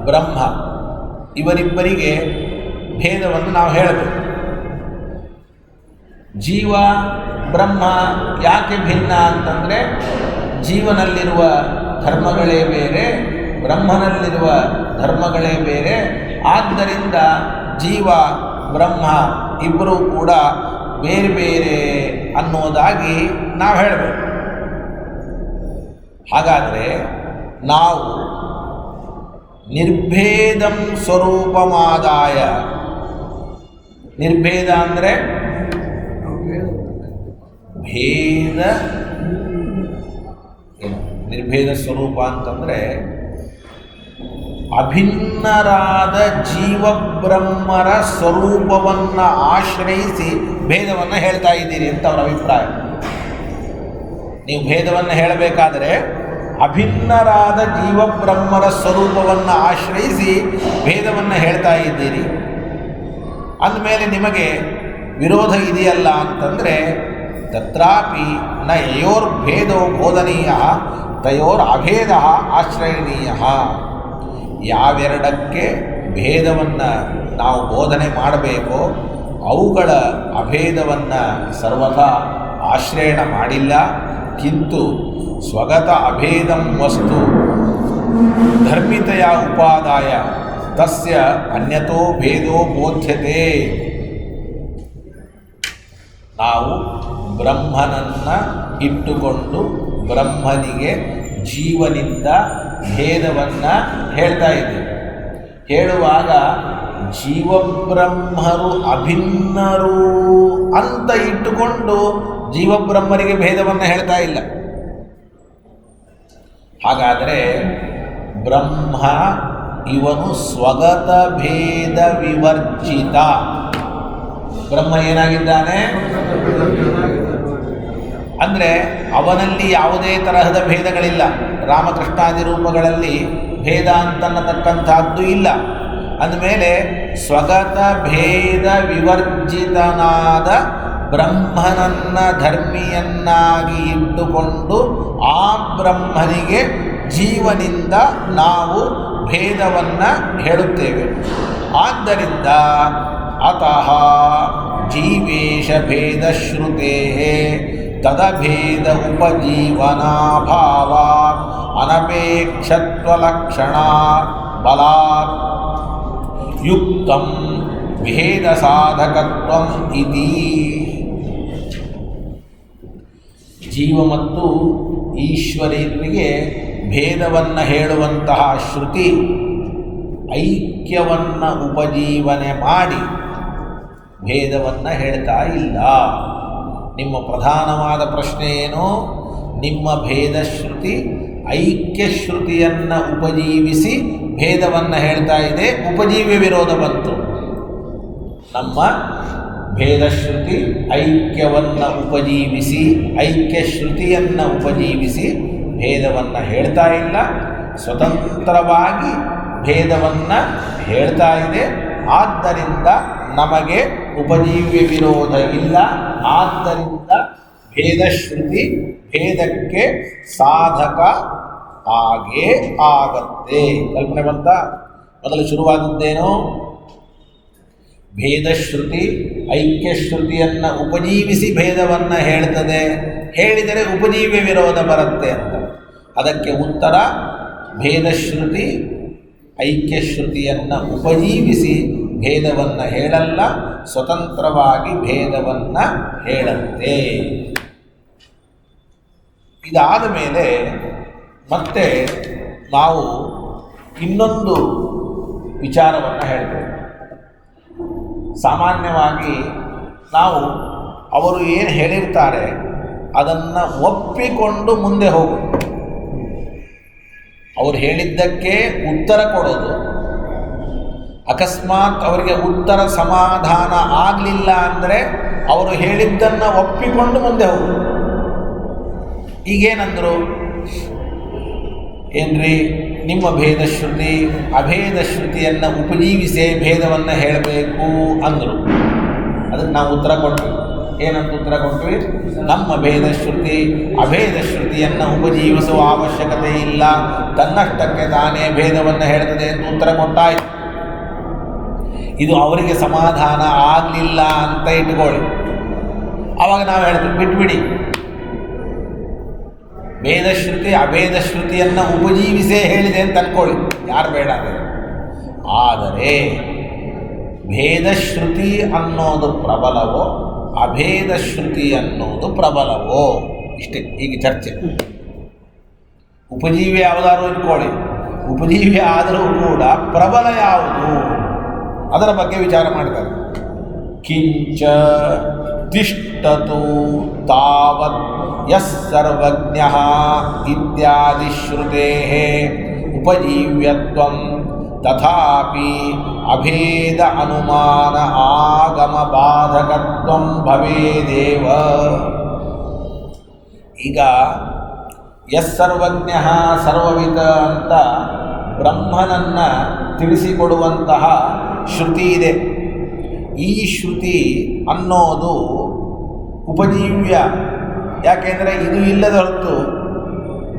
ಬ್ರಹ್ಮ ಇವರಿಬ್ಬರಿಗೆ ಭೇದವನ್ನು ನಾವು ಹೇಳಬೇಕು. ಜೀವ ಬ್ರಹ್ಮ ಯಾಕೆ ಭಿನ್ನ ಅಂತಂದರೆ, ಜೀವನಲ್ಲಿರುವ ಧರ್ಮಗಳೇ ಬೇರೆ, ಬ್ರಹ್ಮನಲ್ಲಿರುವ ಧರ್ಮಗಳೇ ಬೇರೆ. ಆದ್ದರಿಂದ ಜೀವ ಬ್ರಹ್ಮ ಇಬ್ಬರೂ ಕೂಡ ಬೇರೆ ಬೇರೆ ಅನ್ನೋದಾಗಿ ನಾವು ಹೇಳಬೇಕು. ಹಾಗಾದರೆ ನಾವು ನಿರ್ಭೇದಂ ಸ್ವರೂಪಮಾದಾಯ, ನಿರ್ಭೇದ ಅಂದರೆ ಭೇದ, ನಿರ್ಭೇದ ಸ್ವರೂಪ ಅಂತಂದರೆ ಅಭಿನ್ನರಾದ ಜೀವಬ್ರಹ್ಮರ ಸ್ವರೂಪವನ್ನು ಆಶ್ರಯಿಸಿ ಭೇದವನ್ನು ಹೇಳ್ತಾ ಇದ್ದೀರಿ ಅಂತ ಅವರ ಅಭಿಪ್ರಾಯ. ನೀವು ಭೇದವನ್ನು ಹೇಳಬೇಕಾದರೆ ಅಭಿನ್ನರಾದ ಜೀವಬ್ರಹ್ಮರ ಸ್ವರೂಪವನ್ನು ಆಶ್ರಯಿಸಿ ಭೇದವನ್ನು ಹೇಳ್ತಾ ಇದ್ದೀರಿ. ಅಂದಮೇಲೆ ನಿಮಗೆ ವಿರೋಧ ಇದೆಯಲ್ಲ ಅಂತಂದರೆ, ತತ್ರಾಪಿ ನ ಯಯೋರ್ಭೇದೋ ಬೋಧನೀಯ ತಯೋರ್ ಅಭೇದ ಆಶ್ರಯಣೀಯ. ಯಾವೆರಡಕ್ಕೆ ಭೇದವನ್ನು ನಾವು ಬೋಧನೆ ಮಾಡಬೇಕೋ ಅವುಗಳ ಅಭೇದವನ್ನು ಸರ್ವಥಾ ಆಶ್ರಯಣ ಮಾಡಿಲ್ಲ. ಕಿಂತು ಸ್ವಗತ ಅಭೇದಂ ವಸ್ತು ಧರ್ಮಿತೆಯ ಉಪಾದಾಯ ತಸ್ಯ ಅನ್ಯತೋ ಭೇದೋ ಬೋಧ್ಯತೆ. ನಾವು ಬ್ರಹ್ಮನನ್ನು ಇಟ್ಟುಕೊಂಡು ಬ್ರಹ್ಮನಿಗೆ ಜೀವನಿಂದ ಭೇದವನ್ನು ಹೇಳ್ತಾ ಇದ್ದೀವಿ. ಹೇಳುವಾಗ ಜೀವಬ್ರಹ್ಮರು ಅಭಿನ್ನರು ಅಂತ ಇಟ್ಟುಕೊಂಡು ಜೀವಬ್ರಹ್ಮರಿಗೆ ಭೇದವನ್ನು ಹೇಳ್ತಾ ಇಲ್ಲ. ಹಾಗಾದರೆ ಬ್ರಹ್ಮ ಇವನು ಸ್ವಗತ ಭೇದ ವಿವರ್ಜಿತ. ಬ್ರಹ್ಮ ಏನಾಗಿದ್ದಾನೆ ಅಂದರೆ ಅವನಲ್ಲಿ ಯಾವುದೇ ತರಹದ ಭೇದಗಳಿಲ್ಲ. ರಾಮಕೃಷ್ಣಾದಿ ರೂಪಗಳಲ್ಲಿ ಭೇದ ಅಂತನ್ನತಕ್ಕಂಥದ್ದು ಇಲ್ಲ. ಅಂದಮೇಲೆ ಸ್ವಗತ ಭೇದ ವಿವರ್ಜಿತನಾದ ಬ್ರಹ್ಮನನ್ನ ಧರ್ಮಿಯನ್ನಾಗಿ ಇಟ್ಟುಕೊಂಡು ಆ ಬ್ರಹ್ಮನಿಗೆ ಜೀವನಿಂದ ನಾವು ಭೇದವನ್ನು ಹೇಳುತ್ತೇವೆ. ಆದ್ದರಿಂದ ಅತಃ ಜೀವೇಶ ಭೇದ ಶ್ರುತೆ ತದಭೇದ ಉಪಜೀವನಾಭಾವ ಅನಪೇಕ್ಷತ್ವಲಕ್ಷಣ ಬಲಾತ್ ಯುಕ್ತಂ ಭೇದ ಸಾಧಕತ್ವಂ ಇತಿ. ಜೀವ ಮತ್ತು ಈಶ್ವರರಿಗೆ ಭೇದವನ್ನು ಹೇಳುವಂತಹ ಶ್ರುತಿ ಐಕ್ಯವನ್ನು ಉಪಜೀವನೆ ಮಾಡಿ ಭೇದವನ್ನು ಹೇಳ್ತಾ ಇಲ್ಲ. ನಿಮ್ಮ ಪ್ರಧಾನವಾದ ಪ್ರಶ್ನೆ ಏನು? ನಿಮ್ಮ ಭೇದ ಶ್ರುತಿ ಐಕ್ಯ ಶ್ರುತಿಯನ್ನು ಉಪಜೀವಿಸಿ ಭೇದವನ್ನು ಹೇಳ್ತಾ ಇದೆ, ಉಪಜೀವ್ಯ ವಿರೋಧ ಬಂತು. ನಮ್ಮ ಭೇದ ಶ್ರುತಿ ಐಕ್ಯವನ್ನು ಉಪಜೀವಿಸಿ, ಐಕ್ಯ ಶ್ರುತಿಯನ್ನು ಉಪಜೀವಿಸಿ ಭೇದವನ್ನು ಹೇಳ್ತಾ ಇಲ್ಲ, ಸ್ವತಂತ್ರವಾಗಿ ಭೇದವನ್ನು ಹೇಳ್ತಾ ಇದೆ. ಆದ್ದರಿಂದ ನಮಗೆ ಉಪಜೀವ್ಯ ವಿರೋಧ ಇಲ್ಲ. ಆದ್ದರಿಂದ ಭೇದಶ್ರುತಿ ಭೇದಕ್ಕೆ ಸಾಧಕ ಆಗೇ ಆಗತ್ತೆ. ಕಲ್ಪನೆ ಬಂತ? ಮೊದಲು ಶುರುವಾದದ್ದೇನು? ಭೇದಶ್ರುತಿ ಐಕ್ಯಶ್ರುತಿಯನ್ನು ಉಪಜೀವಿಸಿ ಭೇದವನ್ನು ಹೇಳ್ತದೆ, ಹೇಳಿದರೆ ಉಪಜೀವ್ಯ ವಿರೋಧ ಬರುತ್ತೆ ಅಂತ. ಅದಕ್ಕೆ ಉತ್ತರ ಭೇದಶ್ರುತಿ ಐಕ್ಯಶ್ರುತಿಯನ್ನು ಉಪಜೀವಿಸಿ ಭೇದವನ್ನು ಹೇಳಲ್ಲ, ಸ್ವತಂತ್ರವಾಗಿ ಭೇದವನ್ನು ಹೇಳುತ್ತೆ. ಇದಾದ ಮೇಲೆ ಮತ್ತೆ ನಾವು ಇನ್ನೊಂದು ವಿಚಾರವನ್ನು ಹೇಳ್ತೇವೆ. ಸಾಮಾನ್ಯವಾಗಿ ನಾವು ಅವರು ಏನು ಹೇಳಿರ್ತಾರೆ ಅದನ್ನು ಒಪ್ಪಿಕೊಂಡು ಮುಂದೆ ಹೋಗೋದು, ಅವರು ಹೇಳಿದ್ದಕ್ಕೆ ಉತ್ತರ ಕೊಡೋದು. ಅಕಸ್ಮಾತ್ ಅವರಿಗೆ ಉತ್ತರ ಸಮಾಧಾನ ಆಗಲಿಲ್ಲ ಅಂದರೆ ಅವರು ಹೇಳಿದ್ದನ್ನು ಒಪ್ಪಿಕೊಂಡು ಮುಂದೆ ಹೋಗೋದು. ಈಗೇನಂದರು? ಏನ್ರಿ, ನಿಮ್ಮ ಭೇದಶ್ರುತಿ ಅಭೇದ ಶ್ರುತಿಯನ್ನು ಉಪಜೀವಿಸೇ ಭೇದವನ್ನು ಹೇಳಬೇಕು ಅಂದರು. ಅದಕ್ಕೆ ನಾವು ಉತ್ತರ ಕೊಟ್ವಿ. ಏನಂತ ಉತ್ತರ ಕೊಟ್ವಿ? ನಮ್ಮ ಭೇದಶ್ರುತಿ ಅಭೇದ ಶ್ರುತಿಯನ್ನು ಉಪಜೀವಿಸುವ ಅವಶ್ಯಕತೆ ಇಲ್ಲ, ತನ್ನಷ್ಟಕ್ಕೆ ತಾನೇ ಭೇದವನ್ನು ಹೇಳ್ತದೆ ಅಂತ ಉತ್ತರ ಕೊಟ್ಟಾಯಿತು. ಇದು ಅವರಿಗೆ ಸಮಾಧಾನ ಆಗಲಿಲ್ಲ ಅಂತ ಇಟ್ಕೊಳ್ಳಿ. ಆವಾಗ ನಾವು ಹೇಳ್ತೀವಿ ಬಿಟ್ಬಿಡಿ, ಭೇದಶ್ರುತಿ ಅಭೇದ ಶ್ರುತಿಯನ್ನು ಉಪಜೀವಿಸೇ ಹೇಳಿದೆ ಅಂತ ಅಂದ್ಕೊಳ್ಳಿ, ಯಾರು ಬೇಡ ಅಂದರೆ. ಆದರೆ ಭೇದಶ್ರುತಿ ಅನ್ನೋದು ಪ್ರಬಲವೋ ಅಭೇದ ಶ್ರುತಿ ಅನ್ನೋದು ಪ್ರಬಲವೋ? ಇಷ್ಟೇ ಈಗ ಚರ್ಚೆ. ಉಪಜೀವಿ ಯಾವುದಾದ್ರು ಇಟ್ಕೊಳ್ಳಿ, ಉಪಜೀವಿ ಆದರೂ ಕೂಡ ಪ್ರಬಲ ಯಾವುದು ಅದರ ಬಗ್ಗೆ ವಿಚಾರ ಮಾಡ್ತಾರೆ. ಕಿಂಚ ತಿಷ್ಟತು ತಾವತ್ ಯಸ್ ಸರ್ವಜ್ಞಃ ಇತ್ಯಾದಿ ಶ್ರುತೇಃ ಉಪಜೀವ್ಯತ್ವಂ ತಥಾಪಿ ಅಭೇದ ಅನುಮಾನ ಆಗಮ ಬಾಧಕತ್ವಂ ಭವೇದೇವ. ಈಗ ಯಸ್ ಸರ್ವಜ್ಞಃ ಸರ್ವವಿದ ಅಂತ ಬ್ರಹ್ಮನನ್ನು ತಿಳಿಸಿಕೊಡುವಂತಹ ಶ್ರುತಿ ಇದೆ. ಈ ಶ್ರುತಿ ಅನ್ನೋದು ಉಪಜೀವ್ಯ. ಯಾಕೆಂದರೆ ಇದು ಇಲ್ಲದ ಹೊರತು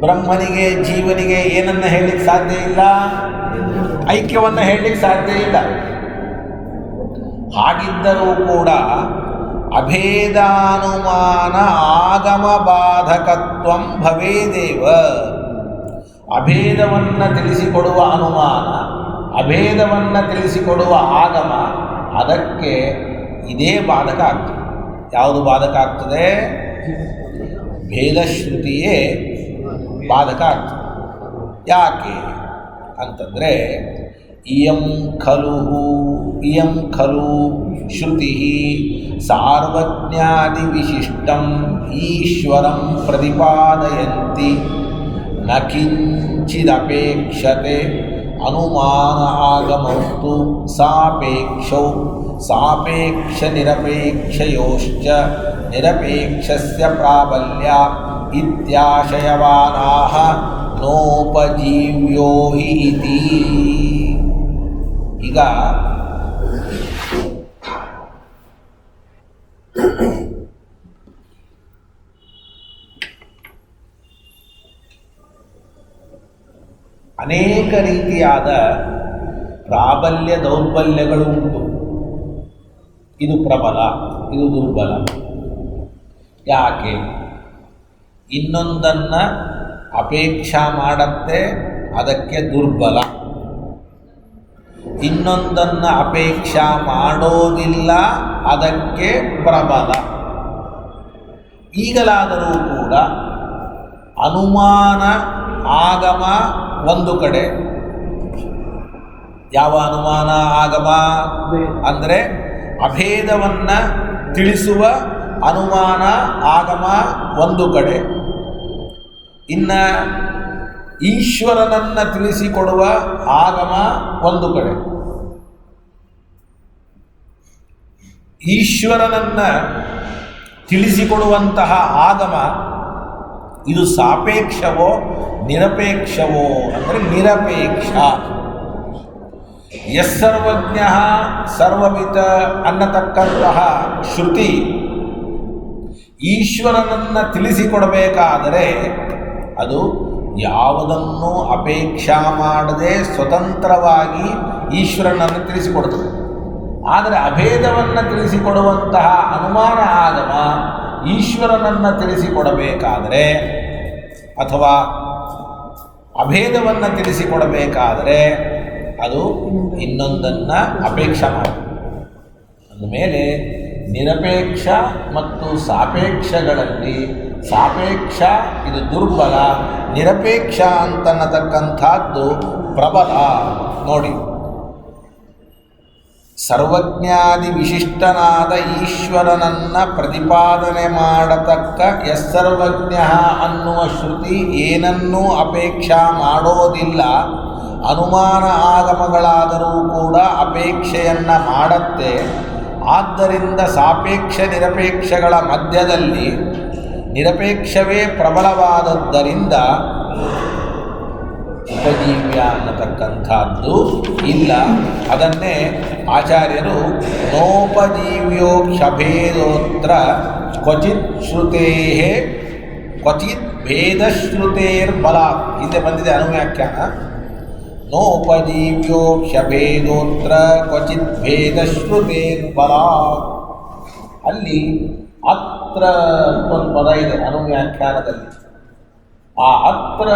ಬ್ರಹ್ಮನಿಗೆ ಜೀವನಿಗೆ ಏನನ್ನು ಹೇಳಲಿಕ್ಕೆ ಸಾಧ್ಯ ಇಲ್ಲ, ಐಕ್ಯವನ್ನು ಹೇಳಲಿಕ್ಕೆ ಸಾಧ್ಯ ಇಲ್ಲ. ಹಾಗಿದ್ದರೂ ಕೂಡ ಅಭೇದಾನುಮಾನ ಆಗಮ ಬಾಧಕತ್ವಂ ಭವೇದೇವ. ಅಭೇದವನ್ನು ತಿಳಿಸಿಕೊಡುವ ಅನುಮಾನ, ಅಭೇದವನ್ನು ತಿಳಿಸಿಕೊಡುವ ಆಗಮ, ಅದಕ್ಕೆ ಇದೇ ಬಾಧಕ ಆಗ್ತದೆ. ಯಾವುದು ಬಾಧಕ ಆಗ್ತದೆ? ಭೇದಶ್ರುತಿಯೇ ಬಾಧಕ ಆಗ್ತದೆ. ಯಾಕೆ ಅಂತಂದರೆ ಇಯಂ ಖಲು ಶ್ರುತಿ ಸಾರ್ವಜ್ಞಾದಿ ವಿಶಿಷ್ಟಂ ಈಶ್ವರಂ ಪ್ರತಿಪಾದಯಂತಿ ನ ಕಿಂಚಿದಪೇಕ್ಷತೆ ಅನುಮಾನ ಆಗಮೌತು ಸಾಪೇಕ್ಷೌ ಸಾಪೇಕ್ಷ ನಿರಪೇಕ್ಷಯೋಶ್ಚ ನಿರಪೇಕ್ಷಸ್ಯ ಪ್ರಾಬಲ್ಯ ಇತ್ಯಾಶಯವಾನಾಃ ನೋಪಜೀವ್ಯೋ ಹಿ ಇತಿ. ಈಗ ಅನೇಕ ರೀತಿಯಾದ ಪ್ರಾಬಲ್ಯ ದೌರ್ಬಲ್ಯಗಳು ಉಂಟು. ಇದು ಪ್ರಬಲ, ಇದು ದುರ್ಬಲ. ಯಾಕೆ? ಇನ್ನೊಂದನ್ನು ಅಪೇಕ್ಷಾ ಮಾಡತ್ತೆ, ಅದಕ್ಕೆ ದುರ್ಬಲ. ಇನ್ನೊಂದನ್ನು ಅಪೇಕ್ಷಾ ಮಾಡೋದಿಲ್ಲ, ಅದಕ್ಕೆ ಪ್ರಬಲ. ಈಗಲಾದರೂ ಕೂಡ ಅನುಮಾನ ಆಗಮ ಒಂದು ಕಡೆ. ಯಾವ ಅನುಮಾನ ಆಗಮ ಅಂದರೆ ಅಭೇದವನ್ನು ತಿಳಿಸುವ ಅನುಮಾನ ಆಗಮ ಒಂದು ಕಡೆ. ಇನ್ನು ಈಶ್ವರನನ್ನು ತಿಳಿಸಿಕೊಡುವ ಆಗಮ ಒಂದು ಕಡೆ. ಈಶ್ವರನನ್ನು ತಿಳಿಸಿಕೊಡುವಂತಹ ಆಗಮ ಇದು ಸಾಪೇಕ್ಷವೋ ನಿರಪೇಕ್ಷವೋ ಅಂದರೆ ನಿರಪೇಕ್ಷ. ಯಸ್ಸರ್ವಜ್ಞ ಸರ್ವವಿತ ಅನ್ನತಕ್ಕಂತಹ ಶ್ರುತಿ ಈಶ್ವರನನ್ನು ತಿಳಿಸಿಕೊಡಬೇಕಾದರೆ ಅದು ಯಾವುದನ್ನೂ ಅಪೇಕ್ಷಾ ಮಾಡದೆ ಸ್ವತಂತ್ರವಾಗಿ ಈಶ್ವರನನ್ನು ತಿಳಿಸಿಕೊಡುತ್ತದೆ. ಆದರೆ ಅಭೇದವನ್ನು ತಿಳಿಸಿಕೊಡುವಂತಹ ಅನುಮಾನ ಆಗಮ ಈಶ್ವರನನ್ನು ತಿಳಿಸಿಕೊಡಬೇಕಾದರೆ ಅಥವಾ ಅಭೇದವನ್ನು ತಿಳಿಸಿಕೊಡಬೇಕಾದರೆ ಅದು ಇನ್ನೊಂದನ್ನು ಅಪೇಕ್ಷೆ ಮಾಡುತ್ತದೆ. ಅಂದಮೇಲೆ ನಿರಪೇಕ್ಷ ಮತ್ತು ಸಾಪೇಕ್ಷಗಳಲ್ಲಿ ಸಾಪೇಕ್ಷ ಇದು ದುರ್ಬಲ, ನಿರಪೇಕ್ಷ ಅಂತನ್ನತಕ್ಕಂಥದ್ದು ಪ್ರಬಲ. ನೋಡಿ, ಸರ್ವಜ್ಞಾದಿ ವಿಶಿಷ್ಟನಾದ ಈಶ್ವರನನ್ನು ಪ್ರತಿಪಾದನೆ ಮಾಡತಕ್ಕ ಯಸ್ಸರ್ವಜ್ಞ ಅನ್ನುವ ಶ್ರುತಿ ಏನನ್ನೂ ಅಪೇಕ್ಷಾ ಮಾಡೋದಿಲ್ಲ. ಅನುಮಾನ ಆಗಮಗಳಾದರೂ ಕೂಡ ಅಪೇಕ್ಷೆಯನ್ನು ಮಾಡತ್ತೆ. ಆದ್ದರಿಂದ ಸಾಪೇಕ್ಷ ನಿರಪೇಕ್ಷಗಳ ಮಧ್ಯದಲ್ಲಿ ನಿರಪೇಕ್ಷವೇ ಪ್ರಬಲವಾದದ್ದರಿಂದ ಉಪಜೀವ್ಯ ಅನ್ನತಕ್ಕಂಥದ್ದು ಇಲ್ಲ. ಅದನ್ನೇ ಆಚಾರ್ಯರು ನೋಪಜೀವ್ಯೋ ಕ್ಷಭೇದೋತ್ರ ಕ್ವಚಿತ್ ಶ್ರುತೇ ಕ್ವಚಿತ್ ಭೇದಶ್ರುತೇರ್ಬಲ. ಹಿಂದೆ ಬಂದಿದೆ ಅನುವ್ಯಾಖ್ಯಾನ. ನೋಪಜೀವ್ಯೋ ಕ್ಷಭೇದೋತ್ರ ಕ್ವಚಿತ್ ಭೇದಶ್ರುತೇರ್ಬಲ. ಅಲ್ಲಿ ಅತ್ರ ಒಂದು ಪದ ಇದೆ ಅನುವ್ಯಾಖ್ಯಾನದಲ್ಲಿ. ಆ ಅತ್ರ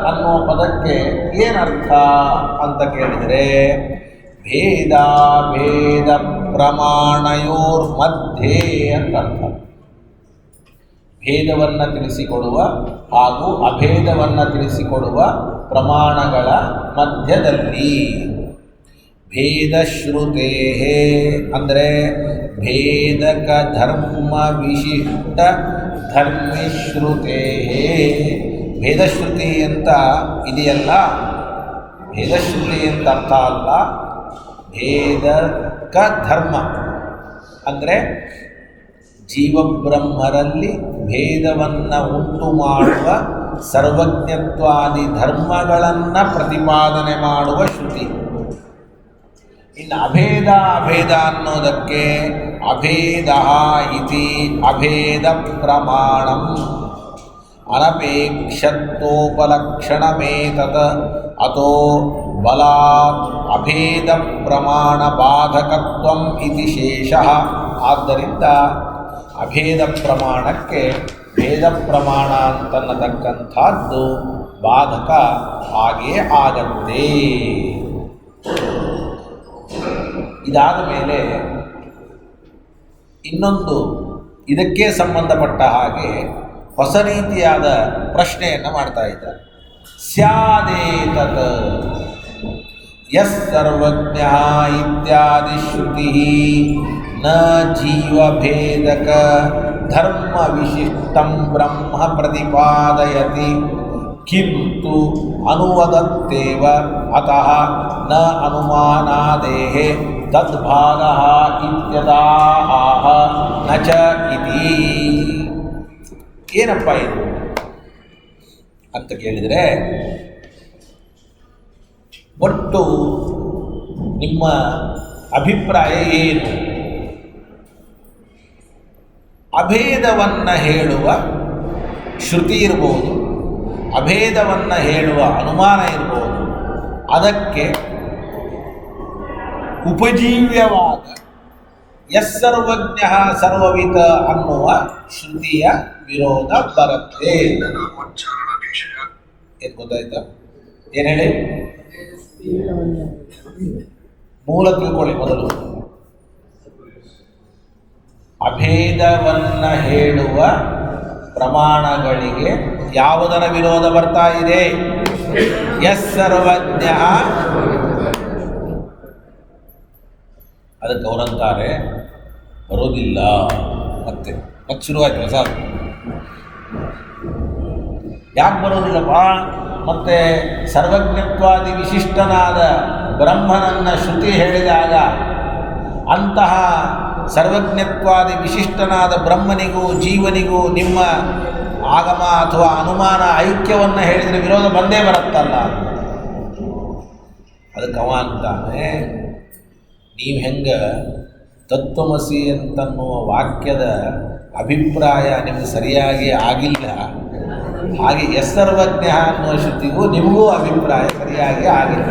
ಅನ್ನುವ ಪದಕ್ಕೆ ಏನರ್ಥ ಅಂತ ಕೇಳಿದರೆ ಭೇದ ಭೇದ ಪ್ರಮಾಣಯೋರ್ ಮಧ್ಯೆ ಅಂತ ಅರ್ಥ. ಭೇದವನ್ನು ತಿಳಿಸಿಕೊಡುವ ಹಾಗೂ ಅಭೇದವನ್ನು ತಿಳಿಸಿಕೊಡುವ ಪ್ರಮಾಣಗಳ ಮಧ್ಯದಲ್ಲಿ. ಭೇದಶ್ರುತೇ ಅಂದರೆ ಭೇದಕ ಧರ್ಮ ವಿಶಿಷ್ಟ ಧರ್ಮಿಶ್ರುತೇ. ಭೇದಶ್ರುತಿ ಅಂತ ಇದೆಯಲ್ಲ, ಭೇದಶ್ರುತಿ ಅಂತ ಅರ್ಥ ಅಲ್ಲ. ಭೇದಕ ಧರ್ಮ ಅಂದರೆ ಜೀವಬ್ರಹ್ಮರಲ್ಲಿ ಭೇದವನ್ನು ಉಂಟು ಮಾಡುವ ಸರ್ವಜ್ಞತ್ವಾದಿ ಧರ್ಮಗಳನ್ನು ಪ್ರತಿಪಾದನೆ ಮಾಡುವ ಶ್ರುತಿ. ಇನ್ನು ಅಭೇದ ಅಭೇದ ಅನ್ನೋದಕ್ಕೆ ಅಭೇದ ಇತಿ ಅಭೇದ ಪ್ರಮಾಣಂ ಅನಪೇಕ್ಷತ್ವೋಪಲಕ್ಷಣಮೇತತ್ ಅತೋ ಬಲಾತ್ ಅಭೇದ ಪ್ರಮಾಣ ಬಾಧಕತ್ವಂ ಇತಿ ಶೇಷಃ. ಆದ್ದರಿಂದ ಅಭೇದ ಪ್ರಮಾಣಕ್ಕೆ ಭೇದ ಪ್ರಮಾಣ ಅಂತನ್ನತಕ್ಕಂಥದ್ದು ಬಾಧಕ ಹಾಗೇ ಆಗತ್ತೆ. ಇದಾದ ಮೇಲೆ ಇನ್ನೊಂದು ಇದಕ್ಕೆ ಸಂಬಂಧಪಟ್ಟ ಹಾಗೆ ಹೊಸ ರೀತಿಯಾದ ಪ್ರಶ್ನೆಯನ್ನು ಮಾಡ್ತಾ ಇದ್ದಾರೆ. ಸ್ಯಾದೇತತ್ ಯಸ್ ಸರ್ವಜ್ಞ ಇತ್ಯಾದಿ ಶ್ರುತಿ ನ ಜೀವಭೇದಕ ಧರ್ಮ ವಿಶಿಷ್ಟಂ ಬ್ರಹ್ಮ ಪ್ರತಿಪಾದಯತಿ ಕಿಂತು ಅನುವದತ್ತೇವ ಅತಃ ನ ಅನುಮಾನಾದೇಹ ತದ್ಭಾಗಃ ಇತ್ಯದಾಹ ನ ಚ ಇತಿ. ಏನಪ್ಪ ಇದು? ಅಂತ ಕೇಳಿದರೆ ಒಟ್ಟು ನಿಮ್ಮ ಅಭಿಪ್ರಾಯ ಏನು? ಅಭೇದವನ್ನು ಹೇಳುವ ಶ್ರುತಿ ಇರ್ಬೋದು, ಅಭೇದವನ್ನು ಹೇಳುವ ಅನುಮಾನ ಇರ್ಬೋದು, ಅದಕ್ಕೆ ಉಪಜೀವ್ಯವಾದ ಯಸ್ಸರ್ವಜ್ಞ ಸರ್ವವಿತ ಅನ್ನುವ ಶ್ರುತಿಯ ವಿರೋಧ ಬರುತ್ತೆ. ಏನು ಗೊತ್ತಾಯ್ತಾ? ಏನು ಹೇಳಿ? ಮೂಲ ತಿಳ್ಕೊಳ್ಳಿ ಮೊದಲು. ಅಭೇದವನ್ನು ಹೇಳುವ ಪ್ರಮಾಣಗಳಿಗೆ ಯಾವುದರ ವಿರೋಧ ಬರ್ತಾ ಇದೆ? ಯಸ್ಸರ್ವಜ್ಞ. ಅದಕ್ಕೆ ಅವರಂತಾರೆ ಬರೋದಿಲ್ಲ. ಮತ್ತೆ ಶುರುವಾಯ್ತು ಸರ್. ಯಾಕೆ ಬರೋದಿಲ್ಲಪ್ಪ? ಮತ್ತೆ ಸರ್ವಜ್ಞತ್ವಾದಿ ವಿಶಿಷ್ಟನಾದ ಬ್ರಹ್ಮನನ್ನು ಶ್ರುತಿ ಹೇಳಿದಾಗ ಅಂತಹ ಸರ್ವಜ್ಞತ್ವಾದಿ ವಿಶಿಷ್ಟನಾದ ಬ್ರಹ್ಮನಿಗೂ ಜೀವನಿಗೂ ನಿಮ್ಮ ಆಗಮ ಅಥವಾ ಅನುಮಾನ ಐಕ್ಯವನ್ನು ಹೇಳಿದರೆ ವಿರೋಧ ಬಂದೇ ಬರುತ್ತಲ್ಲ. ಅದಕ್ಕೆ ಅವ ಅಂತಾನೆ, ನೀವು ಹೆಂಗೆ ತತ್ವಮಸಿ ಅಂತನ್ನುವ ವಾಕ್ಯದ ಅಭಿಪ್ರಾಯ ನಿಮಗೆ ಸರಿಯಾಗಿ ಆಗಿಲ್ಲ, ಹಾಗೆ ಯಸ್ಸರ್ವಜ್ಞ ಅನ್ನುವ ಶ್ರುತಿಗೂ ನಿಮಗೂ ಅಭಿಪ್ರಾಯ ಸರಿಯಾಗಿ ಆಗಿಲ್ಲ.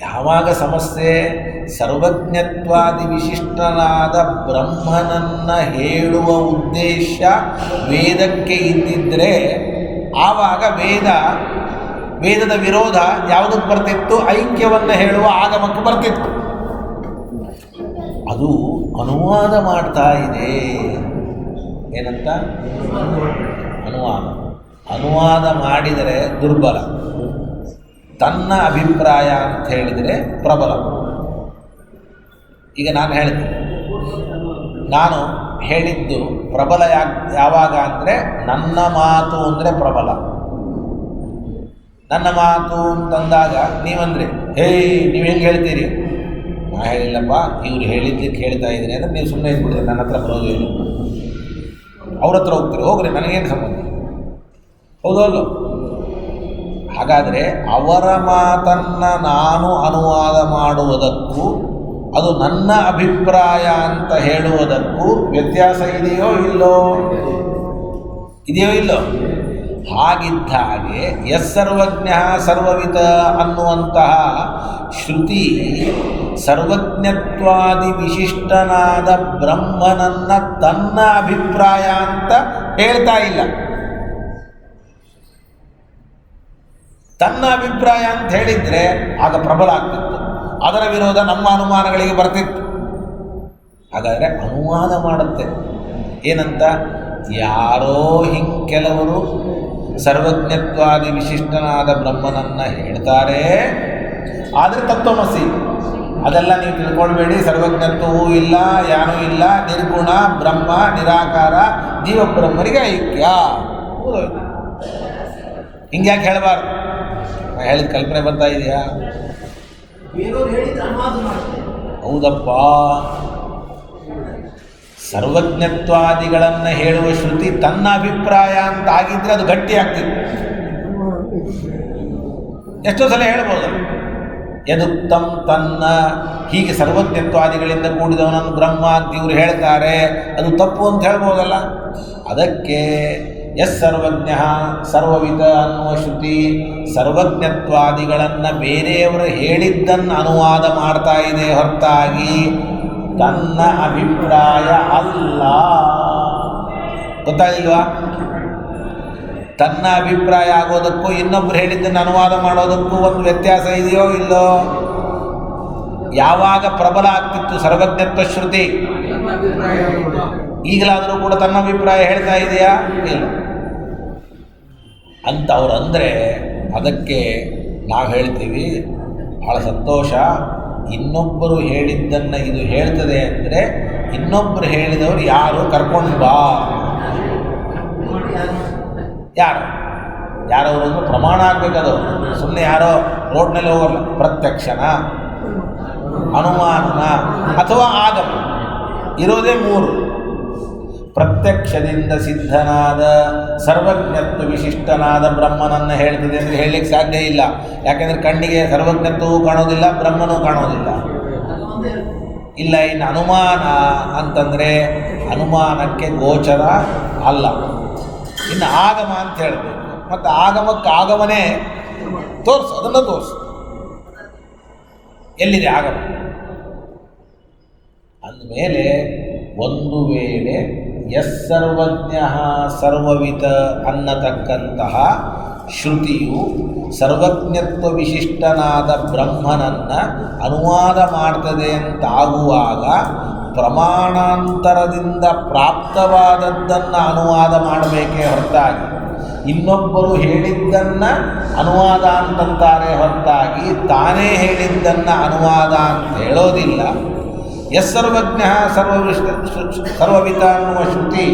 ಯಾವಾಗ ಸಮಸ್ಯೆ? ಸರ್ವಜ್ಞತ್ವಾದಿ ವಿಶಿಷ್ಟನಾದ ಬ್ರಹ್ಮನನ್ನು ಹೇಳುವ ಉದ್ದೇಶ ವೇದಕ್ಕೆ ಇದ್ದಿದ್ದರೆ ಆವಾಗ ವೇದದ ವಿರೋಧ ಯಾವುದಕ್ಕೆ ಬರ್ತಿತ್ತು? ಐಕ್ಯವನ್ನು ಹೇಳುವ ಆಗಮಕ್ಕೆ ಬರ್ತಿತ್ತು. ಅದು ಅನುವಾದ ಮಾಡ್ತಾ ಇದೆ. ಏನಂತ? ಅನುವಾದ ಮಾಡಿದರೆ ದುರ್ಬಲ, ತನ್ನ ಅಭಿಪ್ರಾಯ ಅಂತ ಹೇಳಿದರೆ ಪ್ರಬಲ. ಈಗ ನಾನು ಹೇಳ್ತೀನಿ, ನಾನು ಹೇಳಿದ್ದು ಪ್ರಬಲ ಯಾವಾಗ ಅಂದರೆ ನನ್ನ ಮಾತು ಅಂದರೆ ಪ್ರಬಲ. ನನ್ನ ಮಾತು ಅಂತಂದಾಗ ನೀವಂದರೆ ನೀವು ಹೆಂಗೆ ಹೇಳ್ತೀರಿ? ನಾ ಹೇಳಿಲ್ಲಪ್ಪ, ಇವ್ರು ಹೇಳಿದ್ದಕ್ಕೆ ಹೇಳ್ತಾ ಇದ್ದೀನಿ ಅಂದರೆ ನೀವು ಸುಮ್ಮನೆ ಇದ್ಬಿಡ್ರಿ, ನನ್ನ ಹತ್ರ ಬರೋದು ಇಲ್ಲ. ಅವ್ರ ಹತ್ರ ಹೋಗ್ತೀರಿ, ಹೋಗ್ರಿ, ನನಗೇನು ಸಂಬಂಧ? ಹೌದಲ್ಲ? ಹಾಗಾದರೆ ಅವರ ಮಾತನ್ನು ನಾನು ಅನುವಾದ ಮಾಡುವುದಕ್ಕೂ ಅದು ನನ್ನ ಅಭಿಪ್ರಾಯ ಅಂತ ಹೇಳುವುದಕ್ಕೂ ವ್ಯತ್ಯಾಸ ಇದೆಯೋ ಇಲ್ಲೋ? ಇದೆಯೋ ಇಲ್ಲೋ? ಹಾಗಿದ್ದ ಹಾಗೆ ಯಸ್ಸರ್ವಜ್ಞ ಸರ್ವವಿತ ಅನ್ನುವಂತಹ ಶ್ರುತಿ ಸರ್ವಜ್ಞತ್ವಾದಿ ವಿಶಿಷ್ಟನಾದ ಬ್ರಹ್ಮನನ್ನು ತನ್ನ ಅಭಿಪ್ರಾಯ ಅಂತ ಹೇಳ್ತಾ ಇಲ್ಲ. ತನ್ನ ಅಭಿಪ್ರಾಯ ಅಂತ ಹೇಳಿದರೆ ಆಗ ಪ್ರಬಲ ಆಗ್ತಿತ್ತು, ಅದರ ವಿರೋಧ ನಮ್ಮ ಅನುಮಾನಗಳಿಗೆ ಬರ್ತಿತ್ತು. ಹಾಗಾದರೆ ಅನುವಾದ ಮಾಡುತ್ತೆ. ಏನಂತ? ಯಾರೋ ಹಿಂಗೆ ಕೆಲವರು ಸರ್ವಜ್ಞತ್ವಾದಿ ವಿಶಿಷ್ಟನಾದ ಬ್ರಹ್ಮನನ್ನು ಹೇಳ್ತಾರೆ, ಆದರೆ ತತ್ವಮಸಿ ಅದೆಲ್ಲ ನೀವು ತಿಳ್ಕೊಳ್ಬೇಡಿ, ಸರ್ವಜ್ಞತ್ವವೂ ಇಲ್ಲ, ಯಾನೂ ಇಲ್ಲ, ನಿರ್ಗುಣ ಬ್ರಹ್ಮ, ನಿರಾಕಾರ, ಜೀವಬ್ರಹ್ಮರಿಗೆ ಐಕ್ಯ. ಹಿಂಗ್ಯಾಕೆ ಹೇಳಬಾರ್ದು? ಹೇಳಿದ ಕಲ್ಪನೆ ಬರ್ತಾ ಇದೆಯಾ? ಹೌದಪ್ಪ, ಸರ್ವಜ್ಞತ್ವಾದಿಗಳನ್ನು ಹೇಳುವ ಶ್ರುತಿ ತನ್ನ ಅಭಿಪ್ರಾಯ ಅಂತ ಆಗಿದ್ರೆ ಅದು ಗಟ್ಟಿ ಆಗ್ತಿತ್ತು. ಎಷ್ಟೋ ಸಲ ಹೇಳ್ಬೋದು, ಯದುಕ್ತಂ ತನ್ನ, ಹೀಗೆ ಸರ್ವಜ್ಞತ್ವಾದಿಗಳಿಂದ ಕೂಡಿದವನನ್ನು ಬ್ರಹ್ಮ ಅಂತ ಇವರು ಹೇಳ್ತಾರೆ, ಅದು ತಪ್ಪು ಅಂತ ಹೇಳ್ಬೋದಲ್ಲ. ಅದಕ್ಕೆ ಯಸ್ಸರ್ವಜ್ಞ ಸರ್ವವಿದ ಅನ್ನುವ ಶ್ರುತಿ ಸರ್ವಜ್ಞತ್ವಾದಿಗಳನ್ನು ಬೇರೆಯವರು ಹೇಳಿದ್ದನ್ನು ಅನುವಾದ ಮಾಡ್ತಾ ಇದೆ ಹೊರತಾಗಿ ತನ್ನ ಅಭಿಪ್ರಾಯ ಅಲ್ಲ. ಗೊತ್ತಾಗಿಲ್ವಾ? ತನ್ನ ಅಭಿಪ್ರಾಯ ಆಗೋದಕ್ಕೂ ಇನ್ನೊಬ್ರು ಹೇಳಿದ್ದನ್ನು ಅನುವಾದ ಮಾಡೋದಕ್ಕೂ ಒಂದು ವ್ಯತ್ಯಾಸ ಇದೆಯೋ ಇಲ್ಲೋ? ಯಾವಾಗ ಪ್ರಬಲ ಆಗ್ತಿತ್ತು ಸರ್ವಜ್ಞತ್ವ ಶ್ರುತಿ? ಈಗಲಾದರೂ ಕೂಡ ತನ್ನ ಅಭಿಪ್ರಾಯ ಹೇಳ್ತಾ ಇದೆಯಾ? ಇಲ್ಲ ಅಂತ ಅವ್ರು ಅಂದರೆ ಅದಕ್ಕೆ ನಾವು ಹೇಳ್ತೀವಿ, ಭಾಳ ಸಂತೋಷ. ಇನ್ನೊಬ್ಬರು ಹೇಳಿದ್ದನ್ನು ಇದು ಹೇಳ್ತದೆ ಅಂದರೆ ಇನ್ನೊಬ್ಬರು ಹೇಳಿದವರು ಯಾರು ಕರ್ಕೊಂಡು ಬಾ. ಯಾರವರು ಅಂದ್ರೆ ಪ್ರಮಾಣ ಆಗಬೇಕದು. ಸುಮ್ಮನೆ ಯಾರೋ ರೋಡ್ನಲ್ಲಿ ಹೋಗಲ್ಲ. ಪ್ರತ್ಯಕ್ಷನ, ಅನುಮಾನನ ಅಥವಾ ಆಗಮ ಇರೋದೇ ಮೂರು. ಪ್ರತ್ಯಕ್ಷದಿಂದ ಸಿದ್ಧನಾದ ಸರ್ವಜ್ಞತ್ವ ವಿಶಿಷ್ಟನಾದ ಬ್ರಹ್ಮನನ್ನು ಹೇಳ್ತದೆ ಅಂದರೆ ಹೇಳಲಿಕ್ಕೆ ಸಾಧ್ಯ ಇಲ್ಲ. ಯಾಕೆಂದರೆ ಕಣ್ಣಿಗೆ ಸರ್ವಜ್ಞತ್ವವೂ ಕಾಣೋದಿಲ್ಲ, ಬ್ರಹ್ಮನೂ ಕಾಣೋದಿಲ್ಲ. ಇಲ್ಲ, ಇನ್ನು ಅನುಮಾನ ಅಂತಂದರೆ ಅನುಮಾನಕ್ಕೆ ಗೋಚರ ಅಲ್ಲ. ಇನ್ನು ಆಗಮ ಅಂತ ಹೇಳಬೇಕು. ಮತ್ತು ಆಗಮಕ್ಕೆ ಆಗಮನೇ ತೋರಿಸು, ಅದನ್ನು ತೋರಿಸು. ಎಲ್ಲಿದೆ ಆಗಮ ಅಂದಮೇಲೆ ಒಂದು ವೇಳೆ ಯಸ್ಸರ್ವಜ್ಞ ಸರ್ವವಿತ ಅನ್ನತಕ್ಕಂತಹ ಶ್ರುತಿಯು ಸರ್ವಜ್ಞತ್ವ ವಿಶಿಷ್ಟನಾದ ಬ್ರಹ್ಮನನ್ನು ಅನುವಾದ ಮಾಡ್ತದೆ ಅಂತಾಗುವಾಗ ಪ್ರಮಾಣಾಂತರದಿಂದ ಪ್ರಾಪ್ತವಾದದ್ದನ್ನು ಅನುವಾದ ಮಾಡಬೇಕೇ ಹೊರತಾಗಿ ಇನ್ನೊಬ್ಬರು ಹೇಳಿದ್ದನ್ನು ಅನುವಾದ ಅಂತಂತಾರೆ ಹೊರತಾಗಿ ತಾನೇ ಹೇಳಿದ್ದನ್ನು ಅನುವಾದ ಅಂತ ಹೇಳೋದಿಲ್ಲ. ಯಸ್ಸರ್ವಜ್ಞ ಸರ್ವವಿತ ಅನ್ನುವ ಶ್ರುತಿ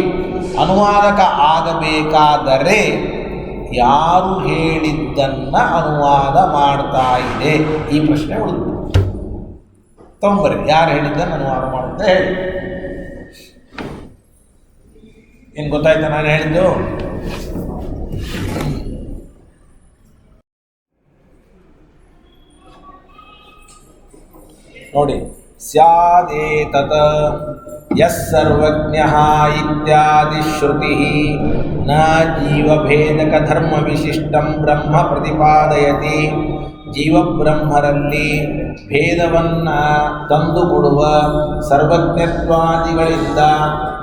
ಅನುವಾದಕ ಆಗಬೇಕಾದರೆ ಯಾರು ಹೇಳಿದ್ದನ್ನು ಅನುವಾದ ಮಾಡ್ತಾ ಇದೆ ಈ ಪ್ರಶ್ನೆ ಉಳಿದು ತೊಂಬರಿ. ಯಾರು ಹೇಳಿದ್ದನ್ನು ಅನುವಾದ ಮಾಡುತ್ತೆ ಹೇಳಿ. ಏನು ಗೊತ್ತಾಯ್ತಾ ನಾನು ಹೇಳಿದ್ದು? ನೋಡಿ, ಸ್ಯಾದೇತತ್ ಯಸ್ಸರ್ವಜ್ಞಃ ಇತ್ಯಾದಿ ಶ್ರುತಿ ನ ಜೀವಭೇದಕ ಧರ್ಮ ವಿಶಿಷ್ಟಂ ಬ್ರಹ್ಮ ಪ್ರತಿಪಾದಯತಿ. ಜೀವಬ್ರಹ್ಮರಲ್ಲಿ ಭೇದವನ್ನು ತಂದುಕೊಡುವ ಸರ್ವಜ್ಞತ್ವಾದಿಗಳಿಂದ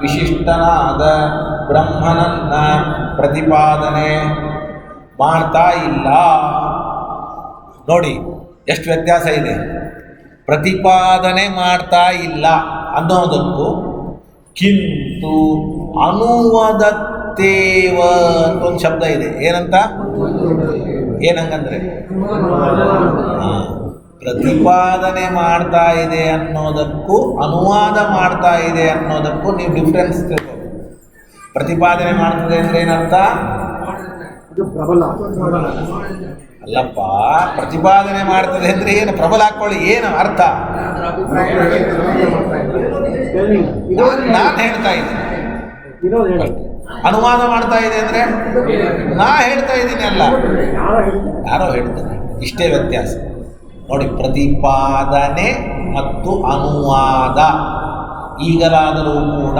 ವಿಶಿಷ್ಟನಾದ ಬ್ರಹ್ಮನನ್ನು ಪ್ರತಿಪಾದನೆ ಮಾಡ್ತಾ ಇಲ್ಲ. ನೋಡಿ ಎಷ್ಟು ವ್ಯತ್ಯಾಸ ಇದೆ. ಪ್ರತಿಪಾದನೆ ಮಾಡ್ತಾ ಇಲ್ಲ ಅನ್ನೋದಕ್ಕೂ ಕಿಂತು ಅನುವದತ್ತೇವ ಅಂತ ಒಂದು ಶಬ್ದ ಇದೆ. ಏನಂತ? ಏನಂಗಂದ್ರೆ ಪ್ರತಿಪಾದನೆ ಮಾಡ್ತಾ ಇದೆ ಅನ್ನೋದಕ್ಕೂ ಅನುವಾದ ಮಾಡ್ತಾ ಇದೆ ಅನ್ನೋದಕ್ಕೂ ನೀವು ಡಿಫ್ರೆನ್ಸ್ ತಿಳ್ಕೊಂಡು. ಪ್ರತಿಪಾದನೆ ಮಾಡ್ತದೆ ಅಂದರೆ ಏನರ್ಥ? ಅಲ್ಲಪ್ಪ, ಪ್ರತಿಪಾದನೆ ಮಾಡ್ತದೆ ಅಂದರೆ ಏನು? ಪ್ರಬಲ ಹಾಕ್ಕೊಳ್ಳಿ, ಏನು ಅರ್ಥ? ನಾನು ಹೇಳ್ತಾ ಇದ್ದೀನಿ. ಅನುವಾದ ಮಾಡ್ತಾ ಇದೆ ಅಂದರೆ ನಾ ಹೇಳ್ತಾ ಇದ್ದೀನಿ ಅಲ್ಲ, ಯಾರೋ ಹೇಳ್ತಾರೆ. ಇಷ್ಟೇ ವ್ಯತ್ಯಾಸ ನೋಡಿ. ಪ್ರತಿಪಾದನೆ ಮತ್ತು ಅನುವಾದ. ಈಗಲಾದರೂ ಕೂಡ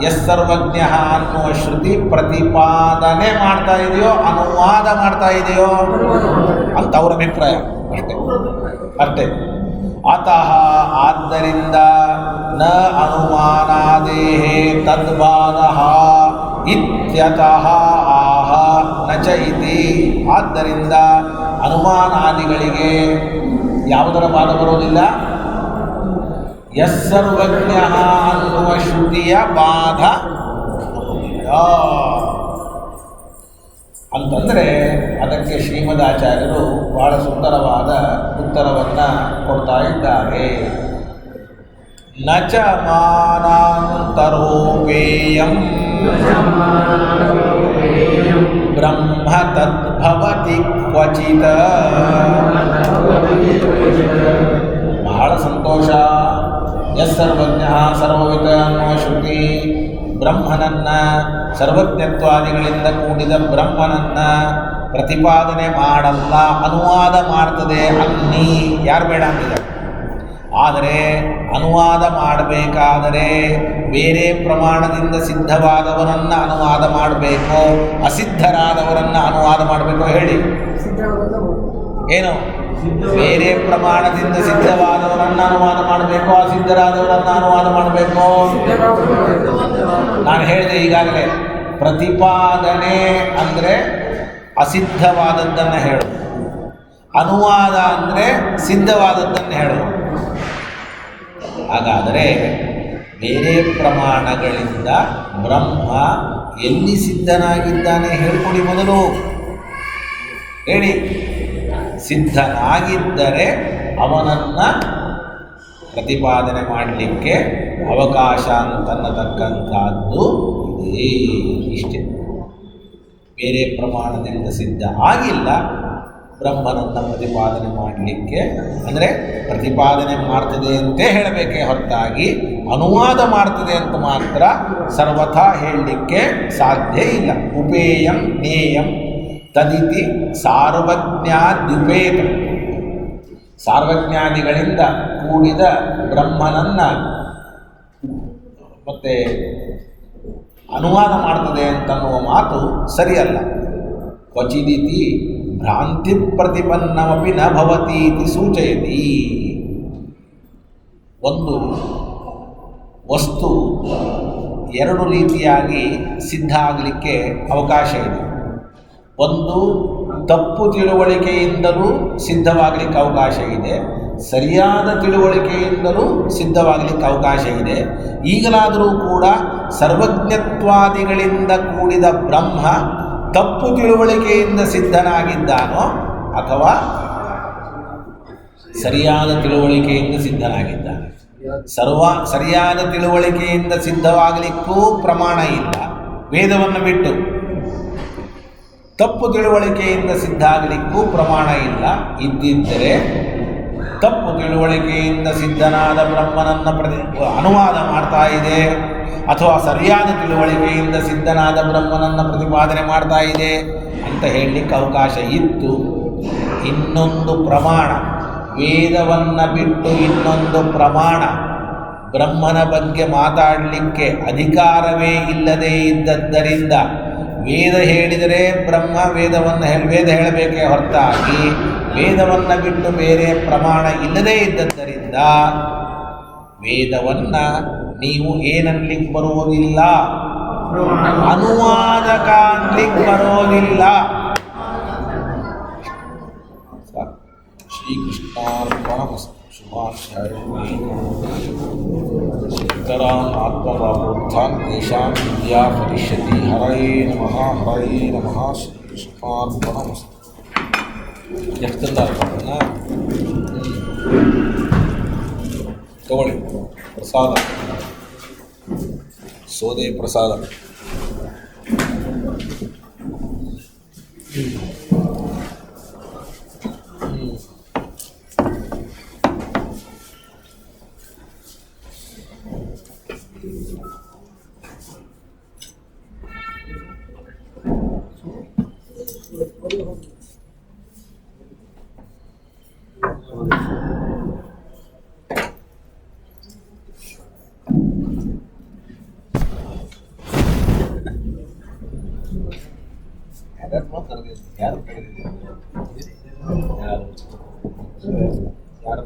ಯಸ್ಸರ್ವಜ್ಞ ಅನ್ನುವ ಶ್ರುತಿ ಪ್ರತಿಪಾದನೆ ಮಾಡ್ತಾ ಇದೆಯೋ ಅನುವಾದ ಮಾಡ್ತಾ ಇದೆಯೋ ಅಂತ ಅವರ ಅಭಿಪ್ರಾಯ. ಅಷ್ಟೇ. ಅತಃ ಆದ್ದರಿಂದ ನ ಅನುಮಾನಾದೇಹೇ ತದ್ಬಾಧಃ ಇತ್ಯತಃ ಆಹ ನ ಚ ಇತಿ. ಆದ್ದರಿಂದ ಅನುಮಾನಾದಿಗಳಿಗೆ ಯಾವುದರ ಬಾಧ ಬರೋದಿಲ್ಲ? ಯಸ್ಸರ್ವಜ್ಞ ಅನ್ನುವ ಶ್ರುತಿಯ ಬಾಧ ಅಂತಂದರೆ ಅದಕ್ಕೆ ಶ್ರೀಮದಾಚಾರ್ಯರು ಬಹಳ ಸುಂದರವಾದ ಉತ್ತರವನ್ನು ಕೊಡ್ತಾ ಇದ್ದಾರೆ. ನ ಚ ಮಾನಾಂತರೋಪೇಯಂ ಬ್ರಹ್ಮ ತದ್ಭವತಿ ಕ್ವಚಿತ್. ಬಹಳ ಸಂತೋಷ. ಯಸ್ಸರ್ವಜ್ಞ ಸರ್ವವಿತ ಅನ್ನುವ ಶ್ರುತಿ ಬ್ರಹ್ಮನನ್ನು, ಸರ್ವಜ್ಞತ್ವಾದಿಗಳಿಂದ ಕೂಡಿದ ಬ್ರಹ್ಮನನ್ನು ಪ್ರತಿಪಾದನೆ ಮಾಡಲ್ಲ, ಅನುವಾದ ಮಾಡ್ತದೆ ಅನ್ನಿ ಯಾರು ಬೇಡ ಅಂತಿದ್ದಾರೆ. ಆದರೆ ಅನುವಾದ ಮಾಡಬೇಕಾದರೆ ಬೇರೆ ಪ್ರಮಾಣದಿಂದ ಸಿದ್ಧವಾದವರನ್ನು ಅನುವಾದ ಮಾಡಬೇಕು, ಅಸಿದ್ಧರಾದವರನ್ನು ಅನುವಾದ ಮಾಡಬೇಕು. ಹೇಳಿ ಏನು? ಬೇರೆ ಪ್ರಮಾಣದಿಂದ ಸಿದ್ಧವಾದವರನ್ನು ಅನುವಾದ ಮಾಡಬೇಕು, ಅಸಿದ್ಧರಾದವರನ್ನು ಅನುವಾದ ಮಾಡಬೇಕು. ನಾನು ಹೇಳಿದೆ ಈಗಾಗಲೇ, ಪ್ರತಿಪಾದನೆ ಅಂದರೆ ಅಸಿದ್ಧವಾದದ್ದನ್ನು ಹೇಳು, ಅನುವಾದ ಅಂದರೆ ಸಿದ್ಧವಾದದ್ದನ್ನು ಹೇಳು. ಹಾಗಾದರೆ ಬೇರೆ ಪ್ರಮಾಣಗಳಿಂದ ಬ್ರಹ್ಮ ಎಲ್ಲಿ ಸಿದ್ಧನಾಗಿದ್ದಾನೆ ಹೇಳ್ಕೊಡಿ ಮೊದಲು. ಹೇಳಿ. ಸಿದ್ಧನಾಗಿದ್ದರೆ ಅವನನ್ನು ಪ್ರತಿಪಾದನೆ ಮಾಡಲಿಕ್ಕೆ ಅವಕಾಶ ಅಂತನ್ನತಕ್ಕಂಥದ್ದು ಇದೆ. ಇಷ್ಟೇ. ಬೇರೆ ಪ್ರಮಾಣದಿಂದ ಸಿದ್ಧ ಆಗಿಲ್ಲ, ಬ್ರಹ್ಮನನ್ನು ಪ್ರತಿಪಾದನೆ ಮಾಡಲಿಕ್ಕೆ, ಅಂದರೆ ಪ್ರತಿಪಾದನೆ ಮಾಡ್ತದೆ ಅಂತೇ ಹೇಳಬೇಕೇ ಹೊರತಾಗಿ ಅನುವಾದ ಮಾಡ್ತದೆ ಅಂತ ಮಾತ್ರ ಸರ್ವಥಾ ಹೇಳಲಿಕ್ಕೆ ಸಾಧ್ಯ ಇಲ್ಲ. ಉಪೇಯಂ ನೇಯಂ ತದಿತಿ ಸಾರ್ವಜ್ಞಾದ್ಯುಪೇತ. ಸಾರ್ವಜ್ಞಾದಿಗಳಿಂದ ಕೂಡಿದ ಬ್ರಹ್ಮನನ್ನು ಮತ್ತೆ ಅನುವಾದ ಮಾಡ್ತದೆ ಅಂತನ್ನುವ ಮಾತು ಸರಿಯಲ್ಲ. ಕ್ವಚಿದಿತಿ ಭ್ರಾಂತಿ ಪ್ರತಿಪನ್ನಮಪಿ ನ ಭವತಿ ಇತಿ ಸೂಚಯತಿ. ಒಂದು ವಸ್ತು ಎರಡು ರೀತಿಯಾಗಿ ಸಿದ್ಧ ಆಗಲಿಕ್ಕೆ ಅವಕಾಶ ಇದೆ. ಒಂದು ತಪ್ಪು ತಿಳುವಳಿಕೆಯಿಂದಲೂ ಸಿದ್ಧವಾಗಲಿಕ್ಕೆ ಅವಕಾಶ ಇದೆ, ಸರಿಯಾದ ತಿಳುವಳಿಕೆಯಿಂದಲೂ ಸಿದ್ಧವಾಗಲಿಕ್ಕೆ ಅವಕಾಶ ಇದೆ. ಈಗಲಾದರೂ ಕೂಡ ಸರ್ವಜ್ಞತ್ವಾದಿಗಳಿಂದ ಕೂಡಿದ ಬ್ರಹ್ಮ ತಪ್ಪು ತಿಳುವಳಿಕೆಯಿಂದ ಸಿದ್ಧನಾಗಿದ್ದಾನೋ ಅಥವಾ ಸರಿಯಾದ ತಿಳುವಳಿಕೆಯಿಂದ ಸಿದ್ಧನಾಗಿದ್ದಾನೆ. ಸರಿಯಾದ ತಿಳುವಳಿಕೆಯಿಂದ ಸಿದ್ಧವಾಗಲಿಕ್ಕೂ ಪ್ರಮಾಣ ಇಲ್ಲ, ವೇದವನ್ನು ಬಿಟ್ಟು. ತಪ್ಪು ತಿಳುವಳಿಕೆಯಿಂದ ಸಿದ್ಧ ಆಗಲಿಕ್ಕೂ ಪ್ರಮಾಣ ಇಲ್ಲ. ಇದ್ದಿದ್ದರೆ ತಪ್ಪು ತಿಳುವಳಿಕೆಯಿಂದ ಸಿದ್ಧನಾದ ಬ್ರಹ್ಮನನ್ನು ಅನುವಾದ ಮಾಡ್ತಾ ಇದೆ, ಅಥವಾ ಸರಿಯಾದ ತಿಳುವಳಿಕೆಯಿಂದ ಸಿದ್ಧನಾದ ಬ್ರಹ್ಮನನ್ನು ಪ್ರತಿಪಾದನೆ ಮಾಡ್ತಾ ಇದೆ ಅಂತ ಹೇಳಲಿಕ್ಕೆ ಅವಕಾಶ ಇತ್ತು. ಇನ್ನೊಂದು ಪ್ರಮಾಣ, ವೇದವನ್ನು ಬಿಟ್ಟು ಇನ್ನೊಂದು ಪ್ರಮಾಣ ಬ್ರಹ್ಮನ ಬಗ್ಗೆ ಮಾತಾಡಲಿಕ್ಕೆ ಅಧಿಕಾರವೇ ಇಲ್ಲದೇ ಇದ್ದದ್ದರಿಂದ ವೇದ ಹೇಳಿದರೆ ಬ್ರಹ್ಮ ವೇದ ಹೇಳಬೇಕೇ ಹೊರತಾಗಿ ವೇದವನ್ನು ಬಿಟ್ಟು ಬೇರೆ ಪ್ರಮಾಣ ಇಲ್ಲದೇ ಇದ್ದದ್ದರಿಂದ ವೇದವನ್ನು ನೀವು ಏನನ್ಲಿಕ್ಕೆ ಬರೋದಿಲ್ಲ, ಅನುವಾದಕ ಅನ್ಲಿಕ್ಕೆ ಬರೋದಿಲ್ಲ. ಶ್ರೀಕೃಷ್ಣಾರ್ಪಣಮಸ್ತು. ಶುಭಾಶಯ. ಇತರಾನ್ ಆತ್ಮವಾಬೋಧಾನ್ ತೇಷಾಂ ವಿದ್ಯಾ ಪರಿಷ್ಯತಿ. ಹರಯೇ ನಮಃ. ಹರಯೇ ನಮಃ. ಶ್ರೀಕೃಷ್ಣಾರ್ಪಣಮಸ್ತು. ಎಷ್ಟು ತಂದ ಅರ್ಪಣ ತಗೊಳ್ಳಿ. ಪ್ರಸಾದ, ಸೋದೆ ಪ್ರಸಾದ. ಯಾರು